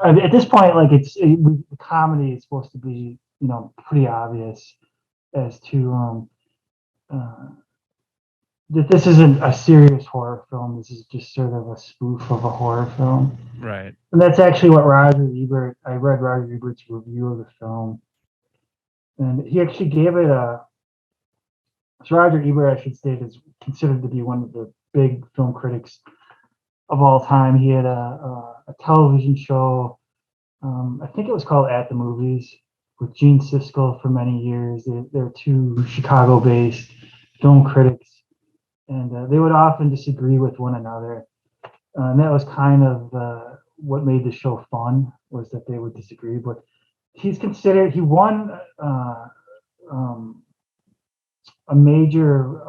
at this point, like the comedy is supposed to be, pretty obvious as to that this isn't a serious horror film. This is just sort of a spoof of a horror film. Right. And that's actually what I read Roger Ebert's review of the film. And he actually gave it so Roger Ebert, I should state, is considered to be one of the big film critics of all time. He had a television show, I think it was called At the Movies, with Gene Siskel for many years. They're two Chicago-based film critics, and they would often disagree with one another. And that was kind of what made the show fun, was that they would disagree. But he's considered. He won a major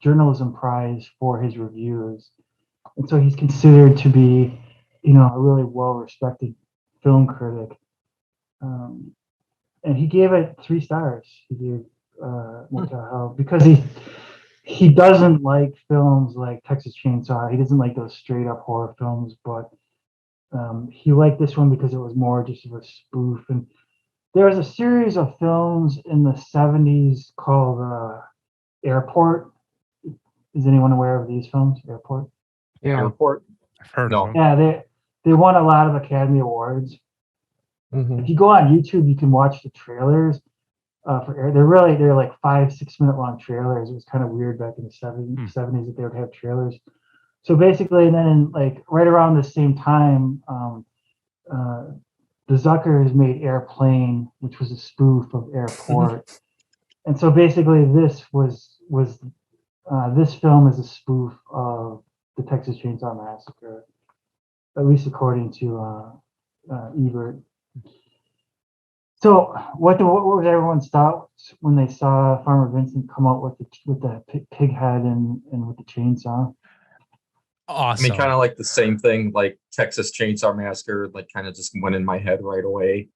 journalism prize for his reviews, and so he's considered to be, a really well-respected film critic. And he gave it 3 stars. He gave Motel Hell because he doesn't like films like Texas Chainsaw. He doesn't like those straight up horror films, but he liked this one because it was more just of a spoof. And there was a series of films in the 70s called Airport. Is anyone aware of these films? Airport? Yeah. Airport. I've heard No. of them. Yeah, they won a lot of Academy Awards. Mhm. If you go on YouTube, you can watch the trailers for Air. They're like 5-6 minute long trailers. It was kind of weird back in the 70s that they would have trailers. So basically, and then like right around the same time, the Zuckers made Airplane, which was a spoof of Airport. And so basically, this film is a spoof of the Texas Chainsaw Massacre, at least according to Ebert. So what was everyone's thoughts when they saw Farmer Vincent come out with the pig head and with the chainsaw? I Awesome. mean, kind of like the same thing, like Texas Chainsaw Massacre, like kind of just went in my head right away.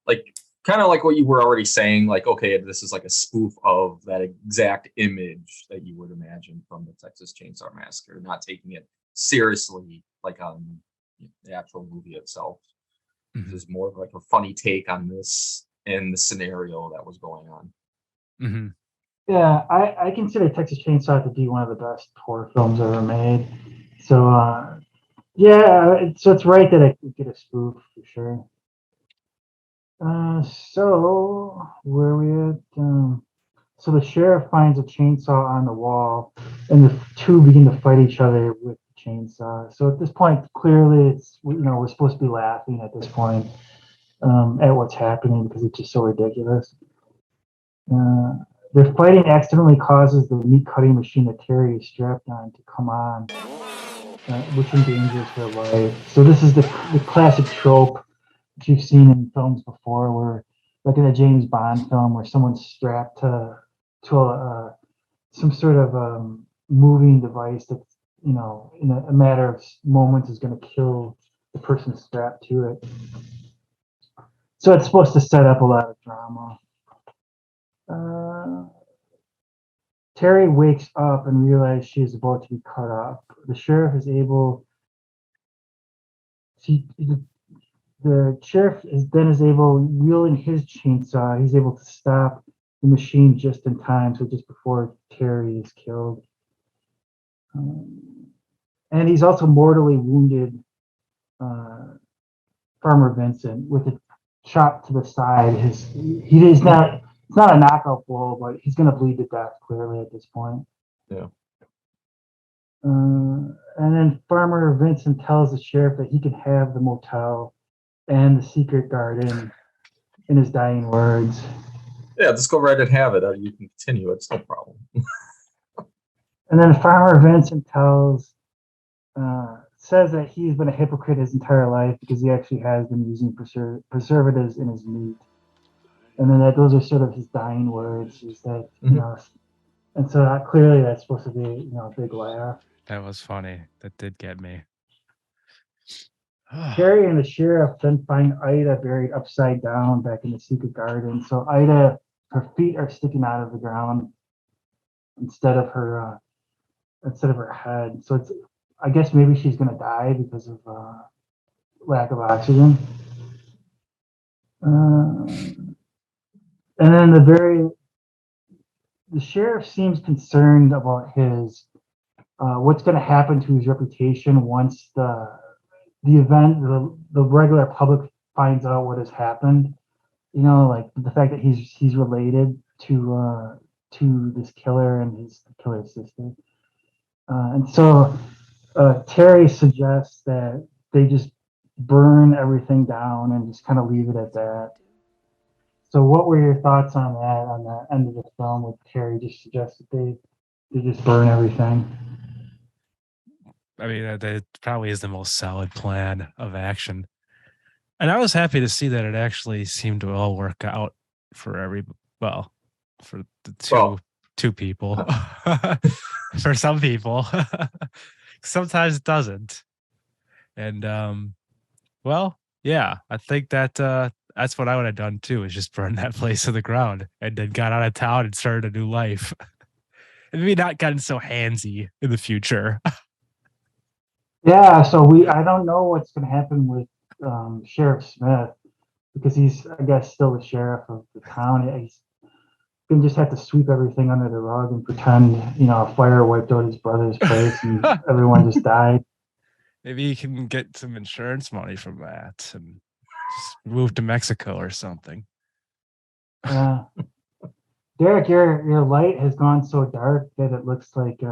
Like kind of like what you were already saying, like, okay, this is like a spoof of that exact image that you would imagine from the Texas Chainsaw Massacre, not taking it seriously, like on the actual movie itself. This is more of like a funny take on this and the scenario that was going on. Mm-hmm. Yeah, I consider Texas Chainsaw to be one of the best horror films ever made. So so it's right that I could get a spoof for sure. So where are we at? So the sheriff finds a chainsaw on the wall, and the two begin to fight each other with the chainsaw. So at this point, clearly, it's we're supposed to be laughing at this point at what's happening because it's just so ridiculous. Their fighting accidentally causes the meat cutting machine that Terry is strapped on to come on, which endangers her life. So this is the classic trope that you've seen in films before, where like in a James Bond film, where someone's strapped to some sort of moving device that in a matter of moments is going to kill the person strapped to it. So it's supposed to set up a lot of drama. Terry wakes up and realizes she is about to be cut off. The sheriff is able. The sheriff is able, wielding his chainsaw, he's able to stop the machine just in time, so just before Terry is killed. And he's also mortally wounded Farmer Vincent with a chop to the side. It's not a knockout blow, but he's going to bleed to death clearly at this point. Yeah. And then Farmer Vincent tells the sheriff that he can have the motel and the secret garden in his dying words. Yeah, just go right and have it. You can continue. It's no problem. And then Farmer Vincent says that he's been a hypocrite his entire life because he actually has been using preservatives in his meat. And then those are sort of his dying words. Is that and so clearly that's supposed to be a big laugh. That was funny. That did get me. Terry and the sheriff then find Ida buried upside down back in the secret garden. So Ida, her feet are sticking out of the ground instead of her head. So I guess maybe she's gonna die because of lack of oxygen. And then the sheriff seems concerned about his what's going to happen to his reputation once the regular public finds out what has happened. Like the fact that he's related to this killer and his killer's sister. And so Terry suggests that they just burn everything down and just kind of leave it at that. So what were your thoughts on that, on the end of the film with Terry just suggested they just burn everything? I mean, that probably is the most solid plan of action. And I was happy to see that it actually seemed to all work out for for the two people. For some people. Sometimes it doesn't. And yeah, I think that that's what I would have done too, is just burn that place to the ground and then got out of town and started a new life. And maybe not gotten so handsy in the future. Yeah, so I don't know what's going to happen with Sheriff Smith because he's, I guess, still the sheriff of the town. He's going to just have to sweep everything under the rug and pretend, a fire wiped out his brother's place and everyone just died. Maybe you can get some insurance money from that and just move to Mexico or something. Yeah. Derek, your light has gone so dark that it looks like.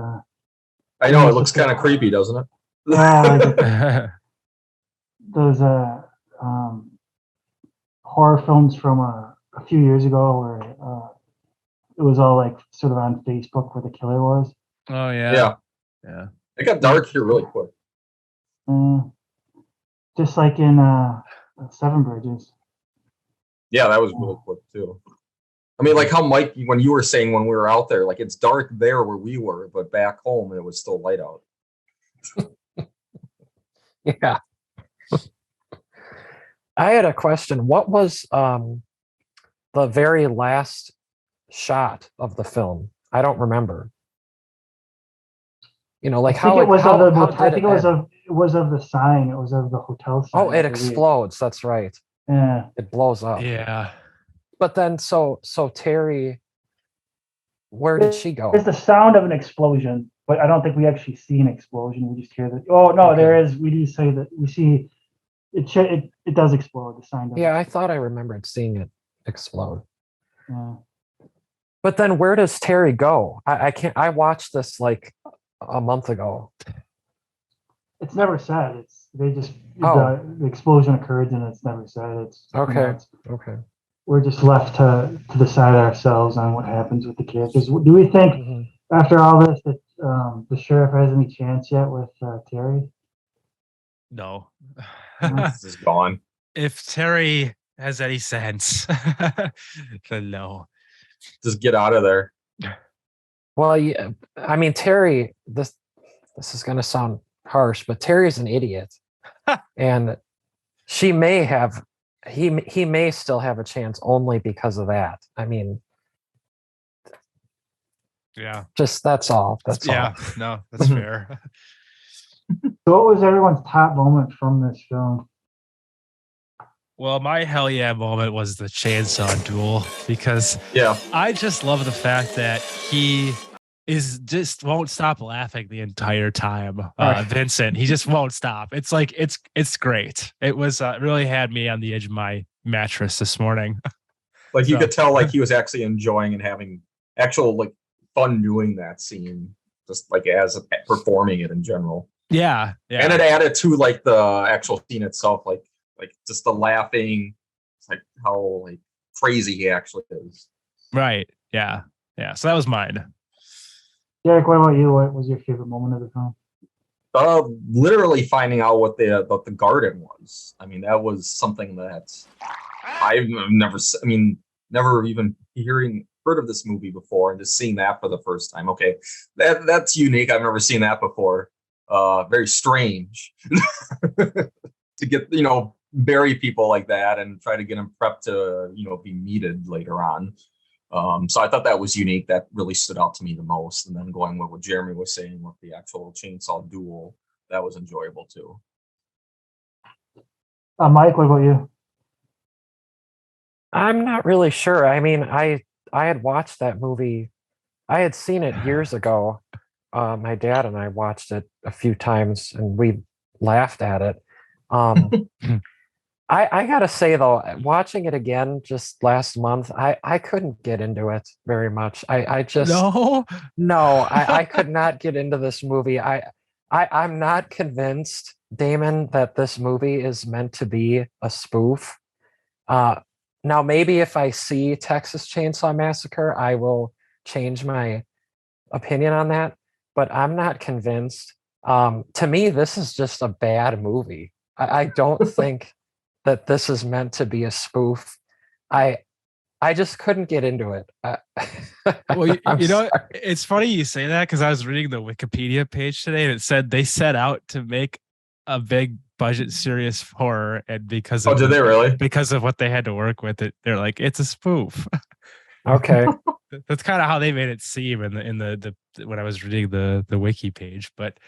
I know, it looks kind of creepy, doesn't it? Yeah, those horror films from a few years ago where it was all like sort of on Facebook where the killer was. Oh yeah. It got dark here really quick. Just like in Seven Bridges. Yeah, that was really quick too. I mean, like how Mike, when you were saying when we were out there, like it's dark there where we were, but back home it was still light out. Yeah. I had a question. What was the very last shot of the film? I don't remember. Like I think it was of the sign. It was of the hotel sign. Oh, it explodes. That's right. Yeah. It blows up. Yeah. But then, so Terry, where did she go? It's the sound of an explosion, but I don't think we actually see an explosion. We just hear that. Oh no, okay. There is. We do say that we see it. It does explode. The sign does. Yeah, I thought I remembered seeing it explode. Yeah. But then, where does Terry go? I can't. I watched this like a month ago. It's never said. The explosion occurred and it's never said. It's okay. Okay. We're just left to decide ourselves on what happens with the characters. Do we think after all this that the sheriff has any chance yet with Terry? No. This is gone. If Terry has any sense, then no. Just get out of there. Well, yeah, I mean, Terry, this is going to sound harsh, but Terry's an idiot. And he may still have a chance only because of that. I mean, yeah, just that's all. That's all. No, that's fair. So what was everyone's top moment from this film? Well, my hell yeah moment was the chainsaw duel because I just love the fact that he just won't stop laughing the entire time. Vincent, he just won't stop. It's like it's great. It was really had me on the edge of my mattress this morning. Like you could tell, like he was actually enjoying and having actual like fun doing that scene, just like as performing it in general. Yeah. And it added to like the actual scene itself, like just the laughing, like how like crazy he actually is. Right. Yeah. So that was mine. Derek, what about you? What was your favorite moment of the film? Literally finding out what the garden was. I mean, that was something that I've never even heard of this movie before, and just seeing that for the first time. Okay, that's unique. I've never seen that before. Very strange to get bury people like that and try to get them prepped to be meated later on. So I thought that was unique. That really stood out to me the most. And then going with what Jeremy was saying with the actual chainsaw duel, that was enjoyable too. Mike, what about you? I'm not really sure. I mean, I had watched that movie. I had seen it years ago. My dad and I watched it a few times and we laughed at it. I gotta say though, watching it again just last month, I couldn't get into it very much. I just no, I could not get into this movie. I'm not convinced, Damon, that this movie is meant to be a spoof. Now maybe if I see Texas Chainsaw Massacre, I will change my opinion on that, but I'm not convinced. To me, this is just a bad movie. I don't think that this is meant to be a spoof. I I just couldn't get into it. Well, I'm you know, sorry. it's funny you say that because I was reading the Wikipedia page today and it said they set out to make a big budget serious horror, and because Oh, of did they really? because of what they had to work with, they're like, it's a spoof. Okay. That's kind of how they made it seem in the when I was reading the wiki page. But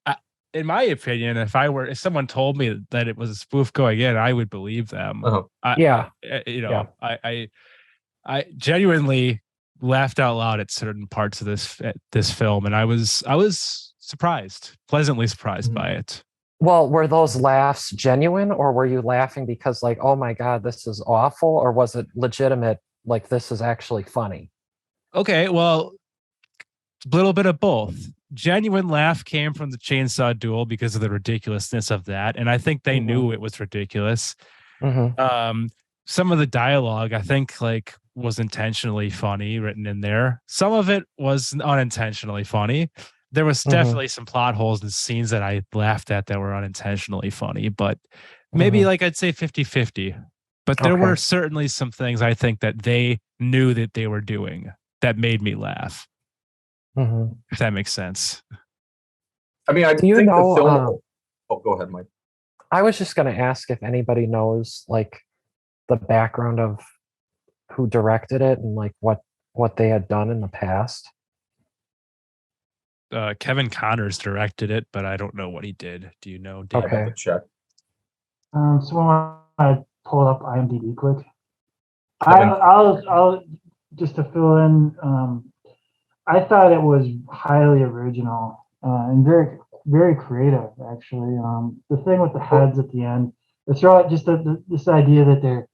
I, in my opinion, if someone told me that it was a spoof going in, I would believe them. Uh-huh. Yeah. You Yeah. know, I genuinely laughed out loud at certain parts of this film, and I was surprised, pleasantly surprised by it. Well, were those laughs genuine, or were you laughing because, like, oh my God, this is awful? Or was it legitimate, like, this is actually funny? Okay, well, a little bit of both. Genuine laugh came from the chainsaw duel because of the ridiculousness of that, and I think they knew it was ridiculous. Mm-hmm. Some of the dialogue I think like was intentionally funny written in there. Some of it was unintentionally funny. There was definitely some plot holes and scenes that I laughed at that were unintentionally funny, but maybe like I'd say 50-50. But there were Okay. certainly some things I think that they knew that they were doing that made me laugh, Mm-hmm. if that makes sense. I mean, I Do you think the know? film. Oh, go ahead, Mike. I was just going to ask if anybody knows, like, the background of who directed it and like what they had done in the past. Kevin Connors directed it, but I don't know what he did. Do you know, Dave? I'd have Okay. to check. So I pull up IMDb quick. Kevin- I'll just to fill in. I thought it was highly original and very very creative. Actually, the thing with the heads at the end, it's right. Just this idea that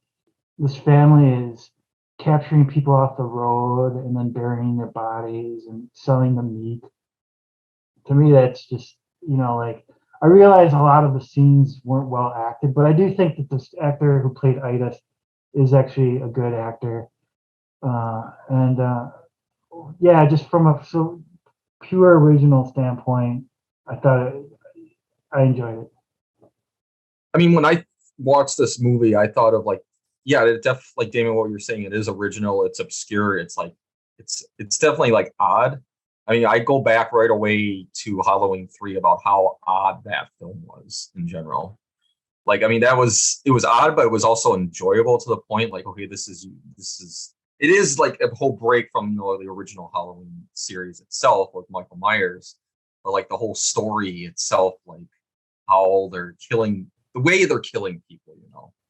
this family is capturing people off the road and then burying their bodies and selling the meat. To me, that's just like I realize a lot of the scenes weren't well acted, but I do think that this actor who played Ida is actually a good actor. And yeah, just from a pure original standpoint, I thought I enjoyed it. I mean, when I watched this movie, I thought of like, yeah, it like Damon, what you're saying, it is original, it's obscure, it's like it's definitely like odd. I mean, I go back right away to Halloween 3 about how odd that film was in general. Like, I mean, it was odd, but it was also enjoyable to the point. Like, okay, it is like a whole break from the original Halloween series itself with Michael Myers, but like the whole story itself, like how they're killing, the way they're killing people,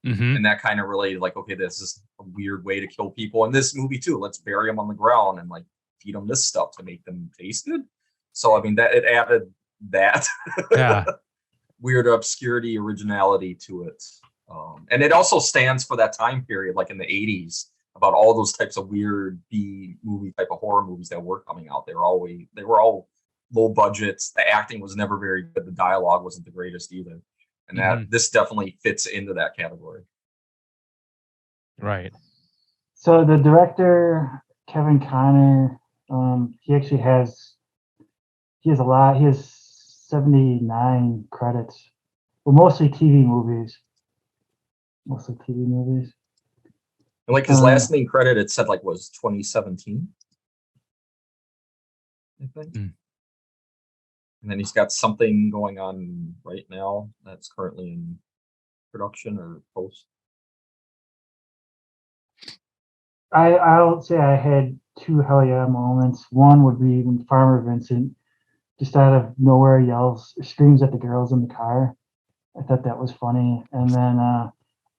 Mm-hmm. and that kind of related. Like, okay, this is a weird way to kill people in this movie too. Let's bury them on the ground and like feed them this stuff to make them taste good. So I mean, that it added that Yeah. weird obscurity, originality to it. And it also stands for that time period, like in the 80s, about all those types of weird B movie type of horror movies that were coming out. They were all low budgets. The acting was never very good. The dialogue wasn't the greatest either. And that this definitely fits into that category. Right. So the director, Kevin Connor, he actually has a lot. He has 79 credits, well, mostly TV movies. Mostly TV movies. And like his last name credit, it said like was 2017, I think. And then he's got something going on right now that's currently in production or post. I'll say I had two hell yeah moments. One would be when Farmer Vincent just out of nowhere screams at the girls in the car. I thought that was funny. And then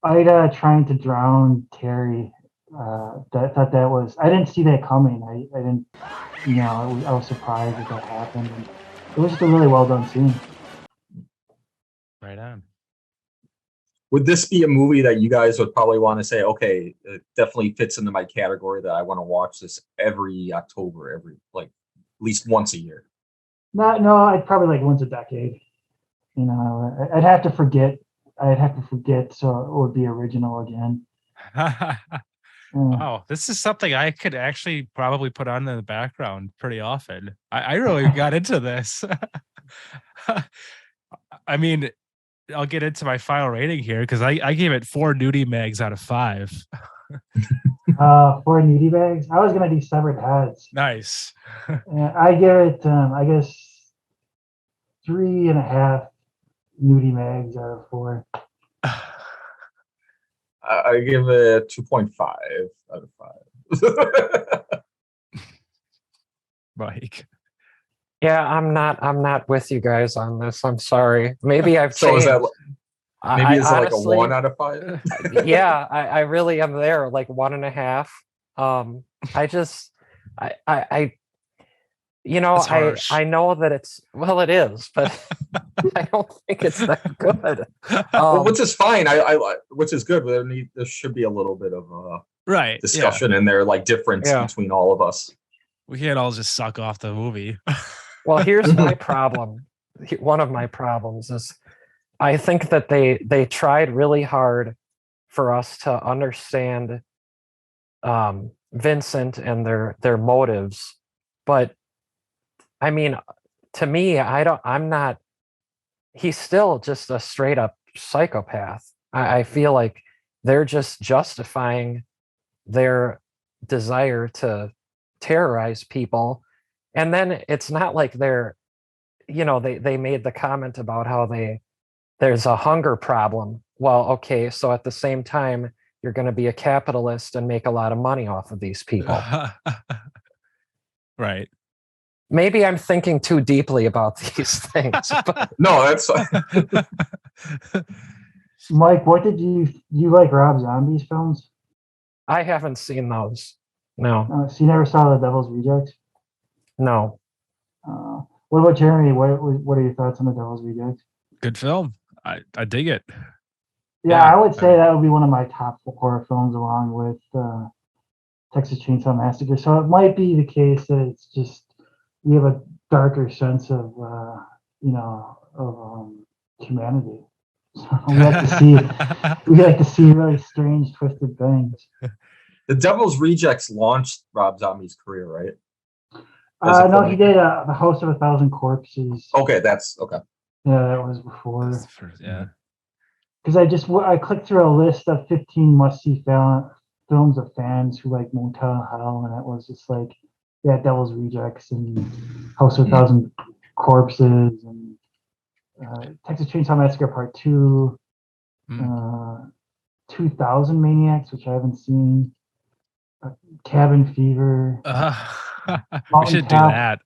Ida trying to drown Terry. I thought that was, I didn't see that coming. I didn't, I was surprised that happened. And it was just a really well done scene. Right on. Would this be a movie that you guys would probably want to say, okay, it definitely fits into my category that I want to watch this every October, like at least once a year? No, I'd probably like once a decade. I'd have to forget. So it would be original again. Wow, this is something I could actually probably put on in the background pretty often. I really got into this. I mean, I'll get into my final rating here because I gave it 4 nudie mags out of 5. 4 nudie bags. I was gonna do severed heads. Nice. I give it, I guess, 3.5 nudie mags out of 4. I give it 2.5 out of 5. Mike. Yeah, I'm not with you guys on this. I'm sorry. Maybe I've So changed. is that maybe is it like a honestly, 1 out of 5? Yeah, I really am there, like 1.5. I just I That's harsh. I know that it is, but I don't think it's that good. Well, which is fine. I which is good. But there should be a little bit of a Right. discussion in there, like difference Yeah. between all of us. We can't all just suck off the movie. Well, here's my problem. One of my problems is I think that they tried really hard for us to understand Vincent and their motives, but I mean, to me, I'm not. He's still just a straight up psychopath. I feel like they're just justifying their desire to terrorize people, and then it's not like they made the comment about how there's a hunger problem. Well, okay, so at the same time, you're going to be a capitalist and make a lot of money off of these people. Right. Maybe I'm thinking too deeply about these things. But No, that's Mike, what did you like Rob Zombie's films? I haven't seen those. No, So you never saw The Devil's Rejects? no. What about Jeremy? What are your thoughts on The Devil's Rejects? Good film. I dig it. Yeah, I would say that would be one of my top 4 horror films, along with Texas Chainsaw Massacre. So it might be the case that it's just we have a darker sense of humanity. So we like to see really strange, twisted things. The Devil's Rejects launched Rob Zombie's career, right? No, he did The House of a Thousand Corpses. Okay, that's okay. Yeah, that was before. That's the first, yeah. Because I clicked through a list of 15 must-see films of fans who like Motel Hell, and it was just like, yeah, Devil's Rejects and House of a Thousand Corpses and Texas Chainsaw Massacre Part 2, 2000 Maniacs, which I haven't seen, Cabin Fever, we should do that.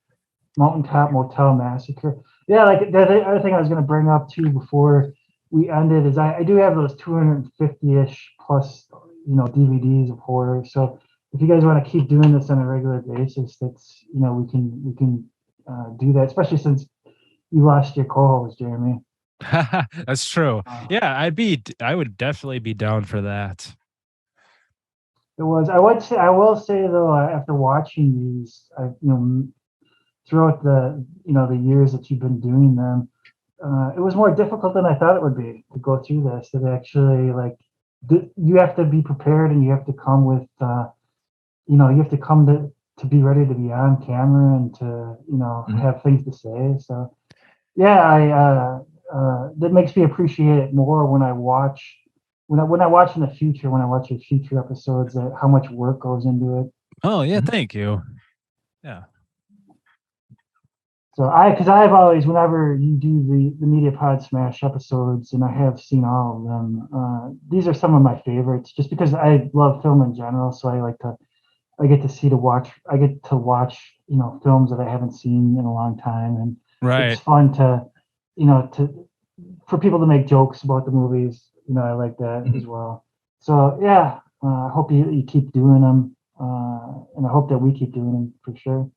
Mountaintop Motel Massacre. Yeah, like the other thing I was going to bring up too before we ended is I do have those 250-ish plus DVDs of horror. So if you guys want to keep doing this on a regular basis, that's we can do that, especially since you lost your co-host, Jeremy. That's true. Yeah, I would definitely be down for that. It was. I will say though, after watching these, throughout the the years that you've been doing them, it was more difficult than I thought it would be to go through this. That actually, like, you have to be prepared, and you have to come with, you have to come to be ready to be on camera and to have things to say. So, yeah, that makes me appreciate it more when I watch. When I watch in the future, when I watch your future episodes, how much work goes into it. Oh yeah, thank you. Yeah. So because I've always, whenever you do the Media Pod Smash episodes, and I have seen all of them, these are some of my favorites, just because I love film in general. So I get to watch films that I haven't seen in a long time, and it's fun to for people to make jokes about the movies. I like that as well. So yeah, I hope you keep doing them, and I hope that we keep doing them for sure.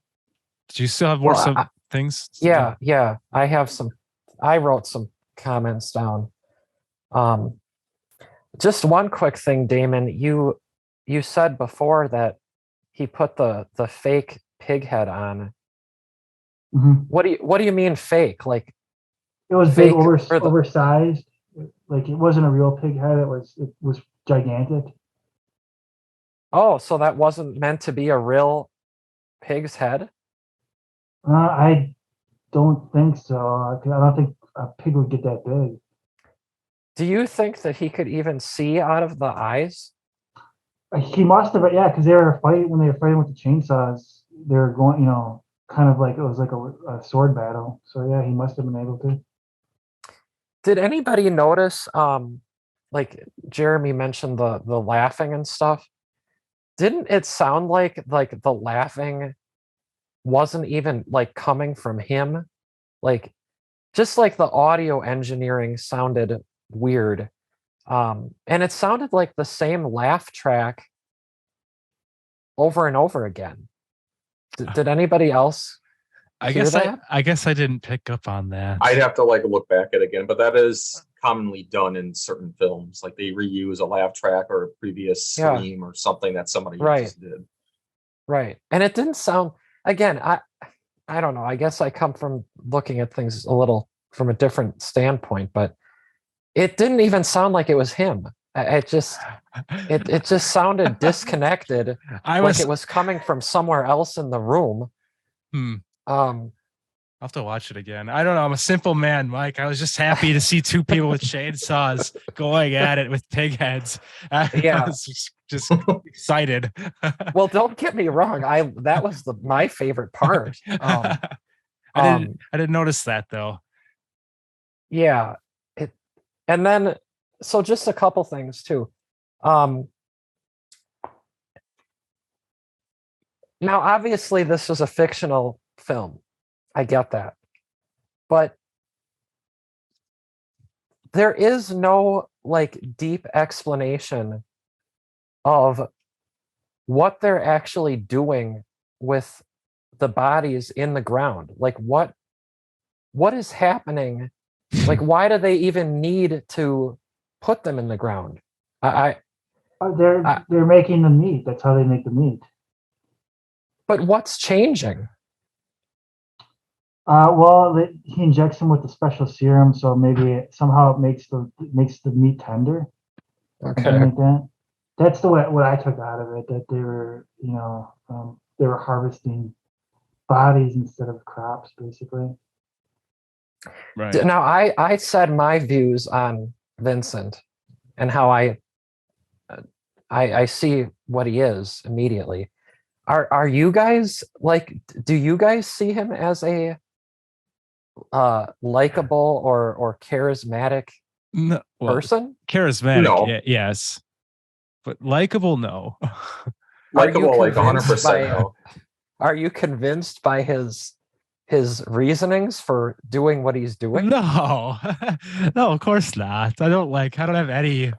Do you still have more things? Yeah. I have some. I wrote some comments down. Just one quick thing, Damon. You said before that he put the fake pig head on. Mm-hmm. What do you mean fake? Like it was big, oversized. Like it wasn't a real pig head. It was gigantic. Oh, so that wasn't meant to be a real pig's head? I don't think so. I don't think a pig would get that big. Do you think that he could even see out of the eyes? He must have, yeah, because they were fighting when they were fighting with the chainsaws. They were going, kind of like it was like a sword battle. So yeah, he must have been able to. Did anybody notice, like Jeremy mentioned the laughing and stuff? Didn't it sound like the laughing wasn't even like coming from him? Like just like the audio engineering sounded weird. And it sounded like the same laugh track over and over again. Did anybody else I hear guess that? I guess I didn't pick up on that. I'd have to like look back at it again, but that is commonly done in certain films. Like they reuse a laugh track or a previous Yeah. scream or something that somebody Right. just did. Right. And it didn't sound, again, I don't know. I guess I come from looking at things a little from a different standpoint, but it didn't even sound like it was him. It just sounded disconnected, like it was coming from somewhere else in the room. I'll have to watch it again. I don't know. I'm a simple man, Mike. I was just happy to see two people with chainsaws going at it with pig heads. Yeah. I was just excited. Well, don't get me wrong. That was my favorite part. I didn't notice that though. Yeah. And then so just a couple things too. Now obviously this was a fictional film. I get that. But there is no like deep explanation of what they're actually doing with the bodies in the ground. Like what is happening? Like why do they even need to put them in the ground? They're making the meat. That's how they make the meat. But what's changing? Well, he injects them with the special serum, so maybe somehow it makes the meat tender. Okay. Something like that. That's what I took out of it. That they were, they were harvesting bodies instead of crops, basically. Right. Now I said my views on Vincent and how I see what he is immediately. Are you guys like? Do you guys see him as a likable or charismatic person? Charismatic, No. yes, but likable, no. Likeable, like 100% no. Are you convinced by his reasonings for doing what he's doing? No, no, of course not. I don't have any.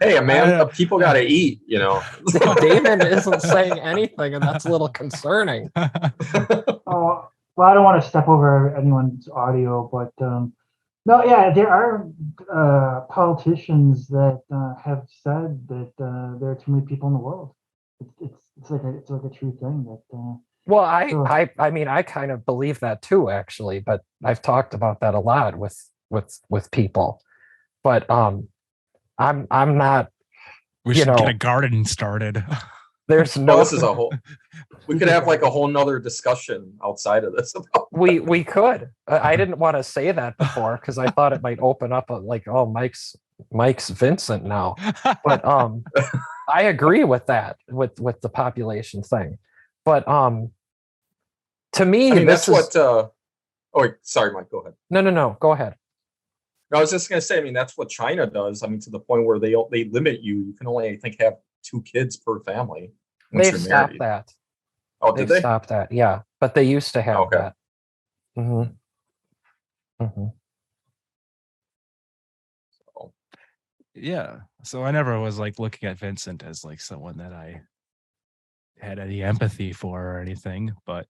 Hey, man, people got to eat, Damon isn't saying anything, and that's a little concerning. Oh, well, I don't want to step over anyone's audio, but no, yeah, there are politicians that have said that there are too many people in the world. It's like a true thing that. Well, I mean, I kind of believe that too, actually, but I've talked about that a lot with people. But I'm not. We should get a garden started. There's no. This is a whole. We could have like a whole nother discussion outside of this. We could. I didn't want to say that before because I thought it might open up Mike's Vincent now. But I agree with that with the population thing. But to me, I mean, that's what. Oh, wait, sorry, Mike. Go ahead. No. Go ahead. I was just gonna say. I mean, that's what China does. I mean, to the point where they limit you. You can only, I think, have 2 kids per family. They've stopped that. Oh, did they? Stopped that? Yeah, but they used to have Okay. that. Mm-hmm. Mm-hmm. Yeah. So I never was like looking at Vincent as like someone that I had any empathy for or anything, but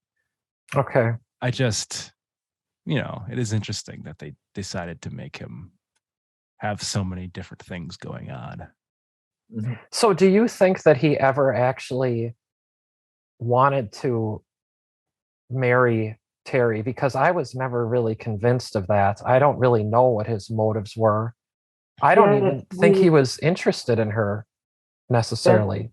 Okay. I just, it is interesting that they decided to make him have so many different things going on. Mm-hmm. So do you think that he ever actually wanted to marry Terry? Because I was never really convinced of that. I don't really know what his motives were. I don't even think he was interested in her necessarily.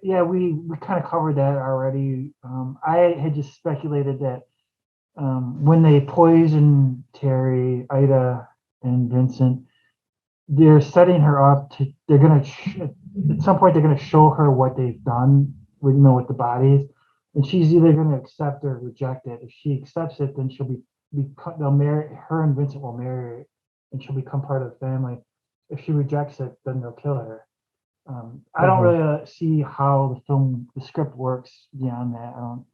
We kind of covered that already. I had just speculated that when they poisoned Terry, Ida, and Vincent, they're setting her up to. They're gonna at some point they're gonna show her what they've done with with the bodies, and she's either gonna accept or reject it. If she accepts it, then she'll be they'll marry her and Vincent will marry, and she'll become part of the family. If she rejects it, then they'll kill her. I don't really see how the script works beyond that. I don't,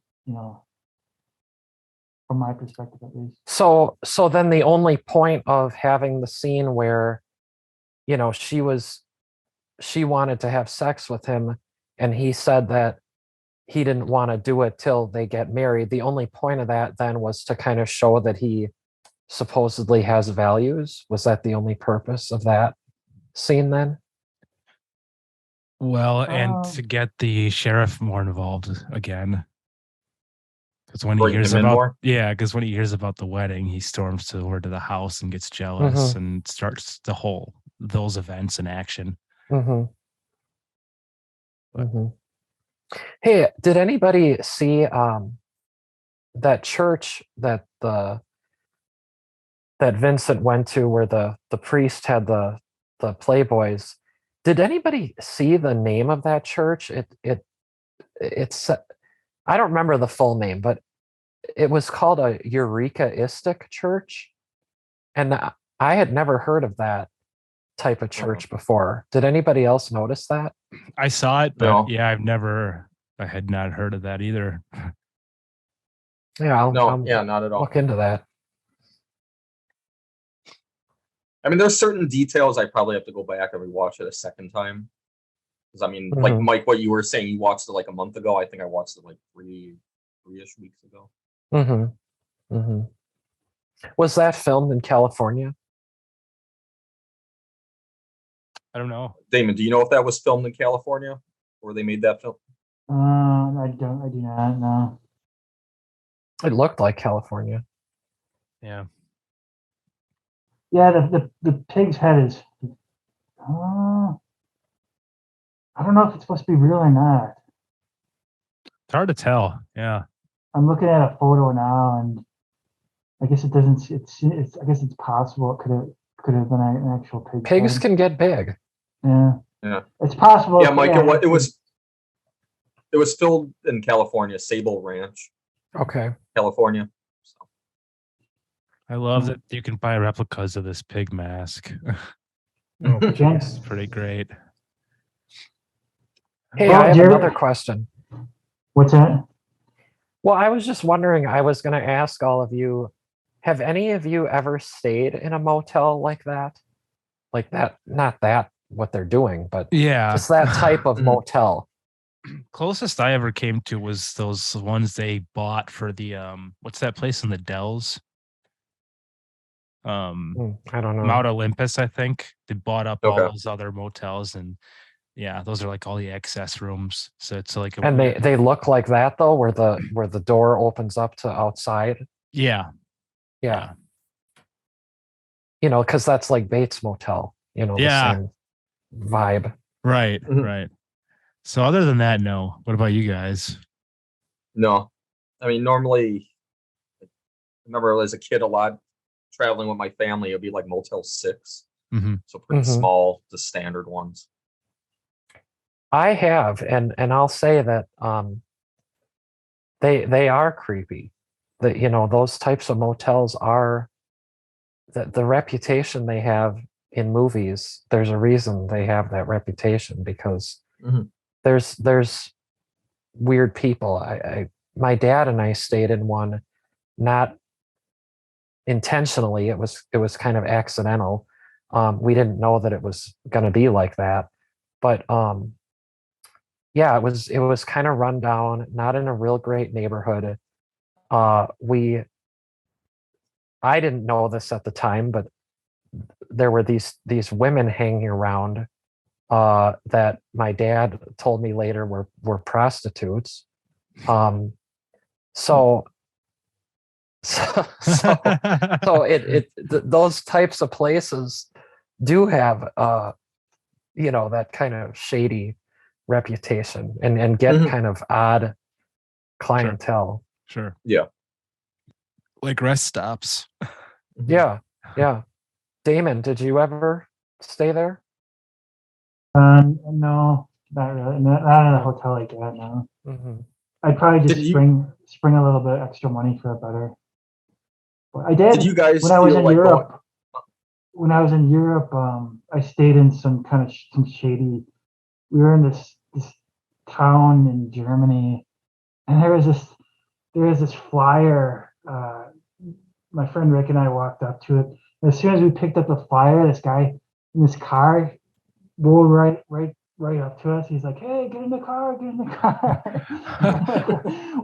from my perspective at least. So then the only point of having the scene where, she wanted to have sex with him and he said that he didn't want to do it till they get married. The only point of that then was to kind of show that he supposedly has values. Was that the only purpose of that scene then? Well, and to get the sheriff more involved again. Because when Bring he hears him in about more? because when he hears about the wedding, he storms over to the house and gets jealous and starts those events in action. Hey, did anybody see that church that Vincent went to where the priest had the Playboys? Did anybody see the name of that church? It's I don't remember the full name, but it was called a Eurekaistic church, and I had never heard of that type of church before. Did anybody else notice that? I saw it, but No. yeah, I had not heard of that either. Yeah, No, not at all. Look into that. I mean, there's certain details I probably have to go back and rewatch it a second time. Because I mean, like Mike, what you were saying, you watched it like a month ago. I think I watched it like three-ish weeks ago. Was that filmed in California? I don't know. Damon, do you know if that was filmed in California, or they made that film? I do not know. It looked like California. Yeah. Yeah, the pig's head is. I don't know if it's supposed to be real or not. It's hard to tell. Yeah. I'm looking at a photo now, and I guess it doesn't. I guess it's possible. It could have been an actual pig. Pigs can get big. Yeah. Yeah. It's possible. Yeah, Mike. It was filmed in California, Sable Ranch. Okay. California. So. I love that you can buy replicas of this pig mask. It's pretty great. Hey, I have another question. What's that? Well, I was just wondering, I was going to ask all of you, have any of you ever stayed in a motel like that? Like that, not that, what they're doing, but just that type of motel. Closest I ever came to was those ones they bought for the what's that place in the Dells? I don't know. Mount Olympus, I think. They bought up all those other motels, and yeah, those are like all the excess rooms. So it's like and they look like that though, where the door opens up to outside. Yeah. Because that's like Bates Motel. The same vibe. Right. Right. So other than that, no. What about you guys? No, I mean normally, I remember as a kid a lot traveling with my family. It'd be like Motel 6, so pretty small, the standard ones. I have, and I'll say that they are creepy. That those types of motels are the reputation they have in movies. There's a reason they have that reputation, because there's weird people. My dad and I stayed in one, not intentionally. It was kind of accidental. We didn't know that it was going to be like that, but yeah, it was kind of run down, not in a real great neighborhood. I didn't know this at the time, but there were these women hanging around that my dad told me later were prostitutes. So those types of places do have that kind of shady reputation and get kind of odd clientele. Sure. Yeah. Like rest stops. Yeah. Damon, did you ever stay there? No, not really. Not in a hotel like that. No, Mm-hmm. I'd probably just Did you- spring a little bit extra money for a better. But I Did did you guys when I was feel in like Europe. When I was in Europe, I stayed in some kind of some shady. We were in this town in Germany, and there was this flyer. My friend Rick and I walked up to it. As soon as we picked up the flyer, this guy in this car rolled right up to us. He's like, "Hey, get in the car, get in the car."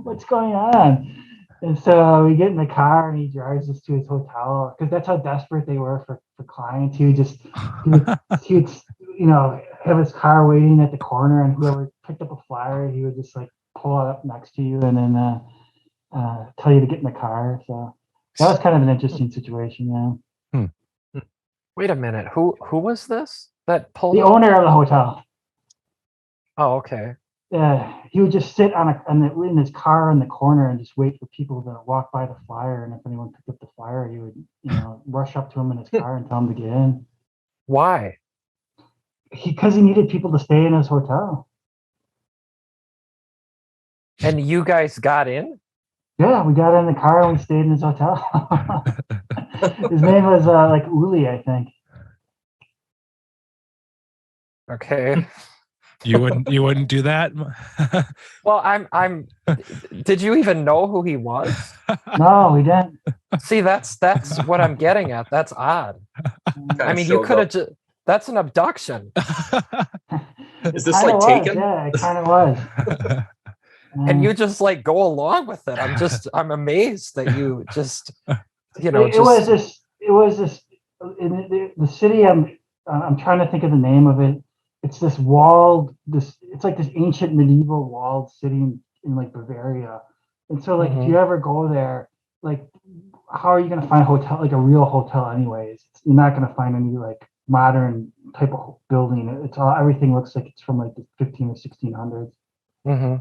What's going on? And so we get in the car and he drives us to his hotel because that's how desperate they were for clients. He would have his car waiting at the corner, and whoever picked up a flyer, he would just like pull it up next to you and then tell you to get in the car. So that was kind of an interesting situation. Yeah. Wait a minute. Who was this that pulled The up? owner of the hotel. Oh, okay. He would just sit in his car in the corner and just wait for people to walk by the flyer. And if anyone picked up the flyer, he would, rush up to him in his car and tell him to get in. Why? Because he needed people to stay in his hotel. And you guys got in? Yeah, we got in the car and we stayed in his hotel. His name was like Uli, I think. Okay. You wouldn't do that? Well, I'm did you even know who he was? No, we didn't. See, that's what I'm getting at. That's odd. I mean, you could have just that's an abduction. Is this like Taken? Yeah, it kind of was. And you just like go along with it. I'm amazed that you just It was this in the city. I'm trying to think of the name of it. It's this walled, it's like this ancient medieval walled city in like Bavaria. And so like if you ever go there, like how are you going to find a hotel, like a real hotel anyways? You're not going to find any like modern type of building. It's all, everything looks like it's from like the 15 or 1600s. Mm-hmm.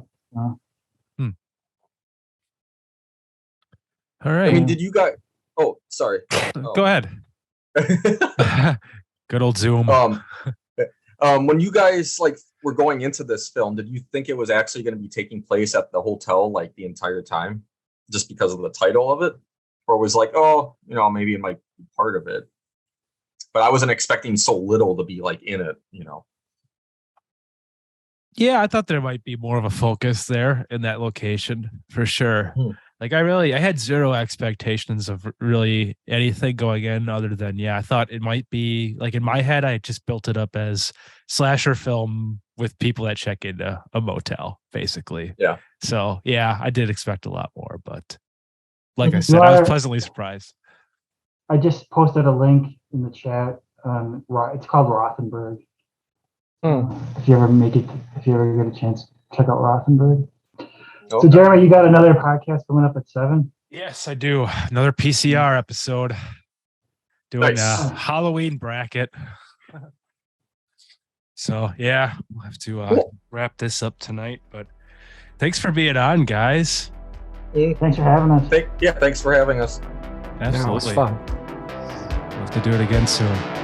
All right. I mean, did you guys? Oh, sorry. Go ahead. Good old Zoom. When you guys like were going into this film, did you think it was actually going to be taking place at the hotel like the entire time, just because of the title of it, or was like, oh, maybe it might be part of it? But I wasn't expecting so little to be like in it, Yeah, I thought there might be more of a focus there in that location for sure. Like I had zero expectations of really anything going in other than, I thought it might be like in my head, I just built it up as slasher film with people that check into a motel, basically. Yeah. So I did expect a lot more, but like I said, I was pleasantly surprised. I just posted a link in the chat. It's called Rothenberg. If you ever get a chance, check out Rothenberg. Okay. So Jeremy, you got another podcast coming up at 7? Yes, I do. Another PCR episode. Doing a Halloween bracket. So we'll have to wrap this up tonight. But thanks for being on, guys. Thanks for having us. Thanks for having us. Absolutely. Yeah, it was fun. We'll have to do it again soon.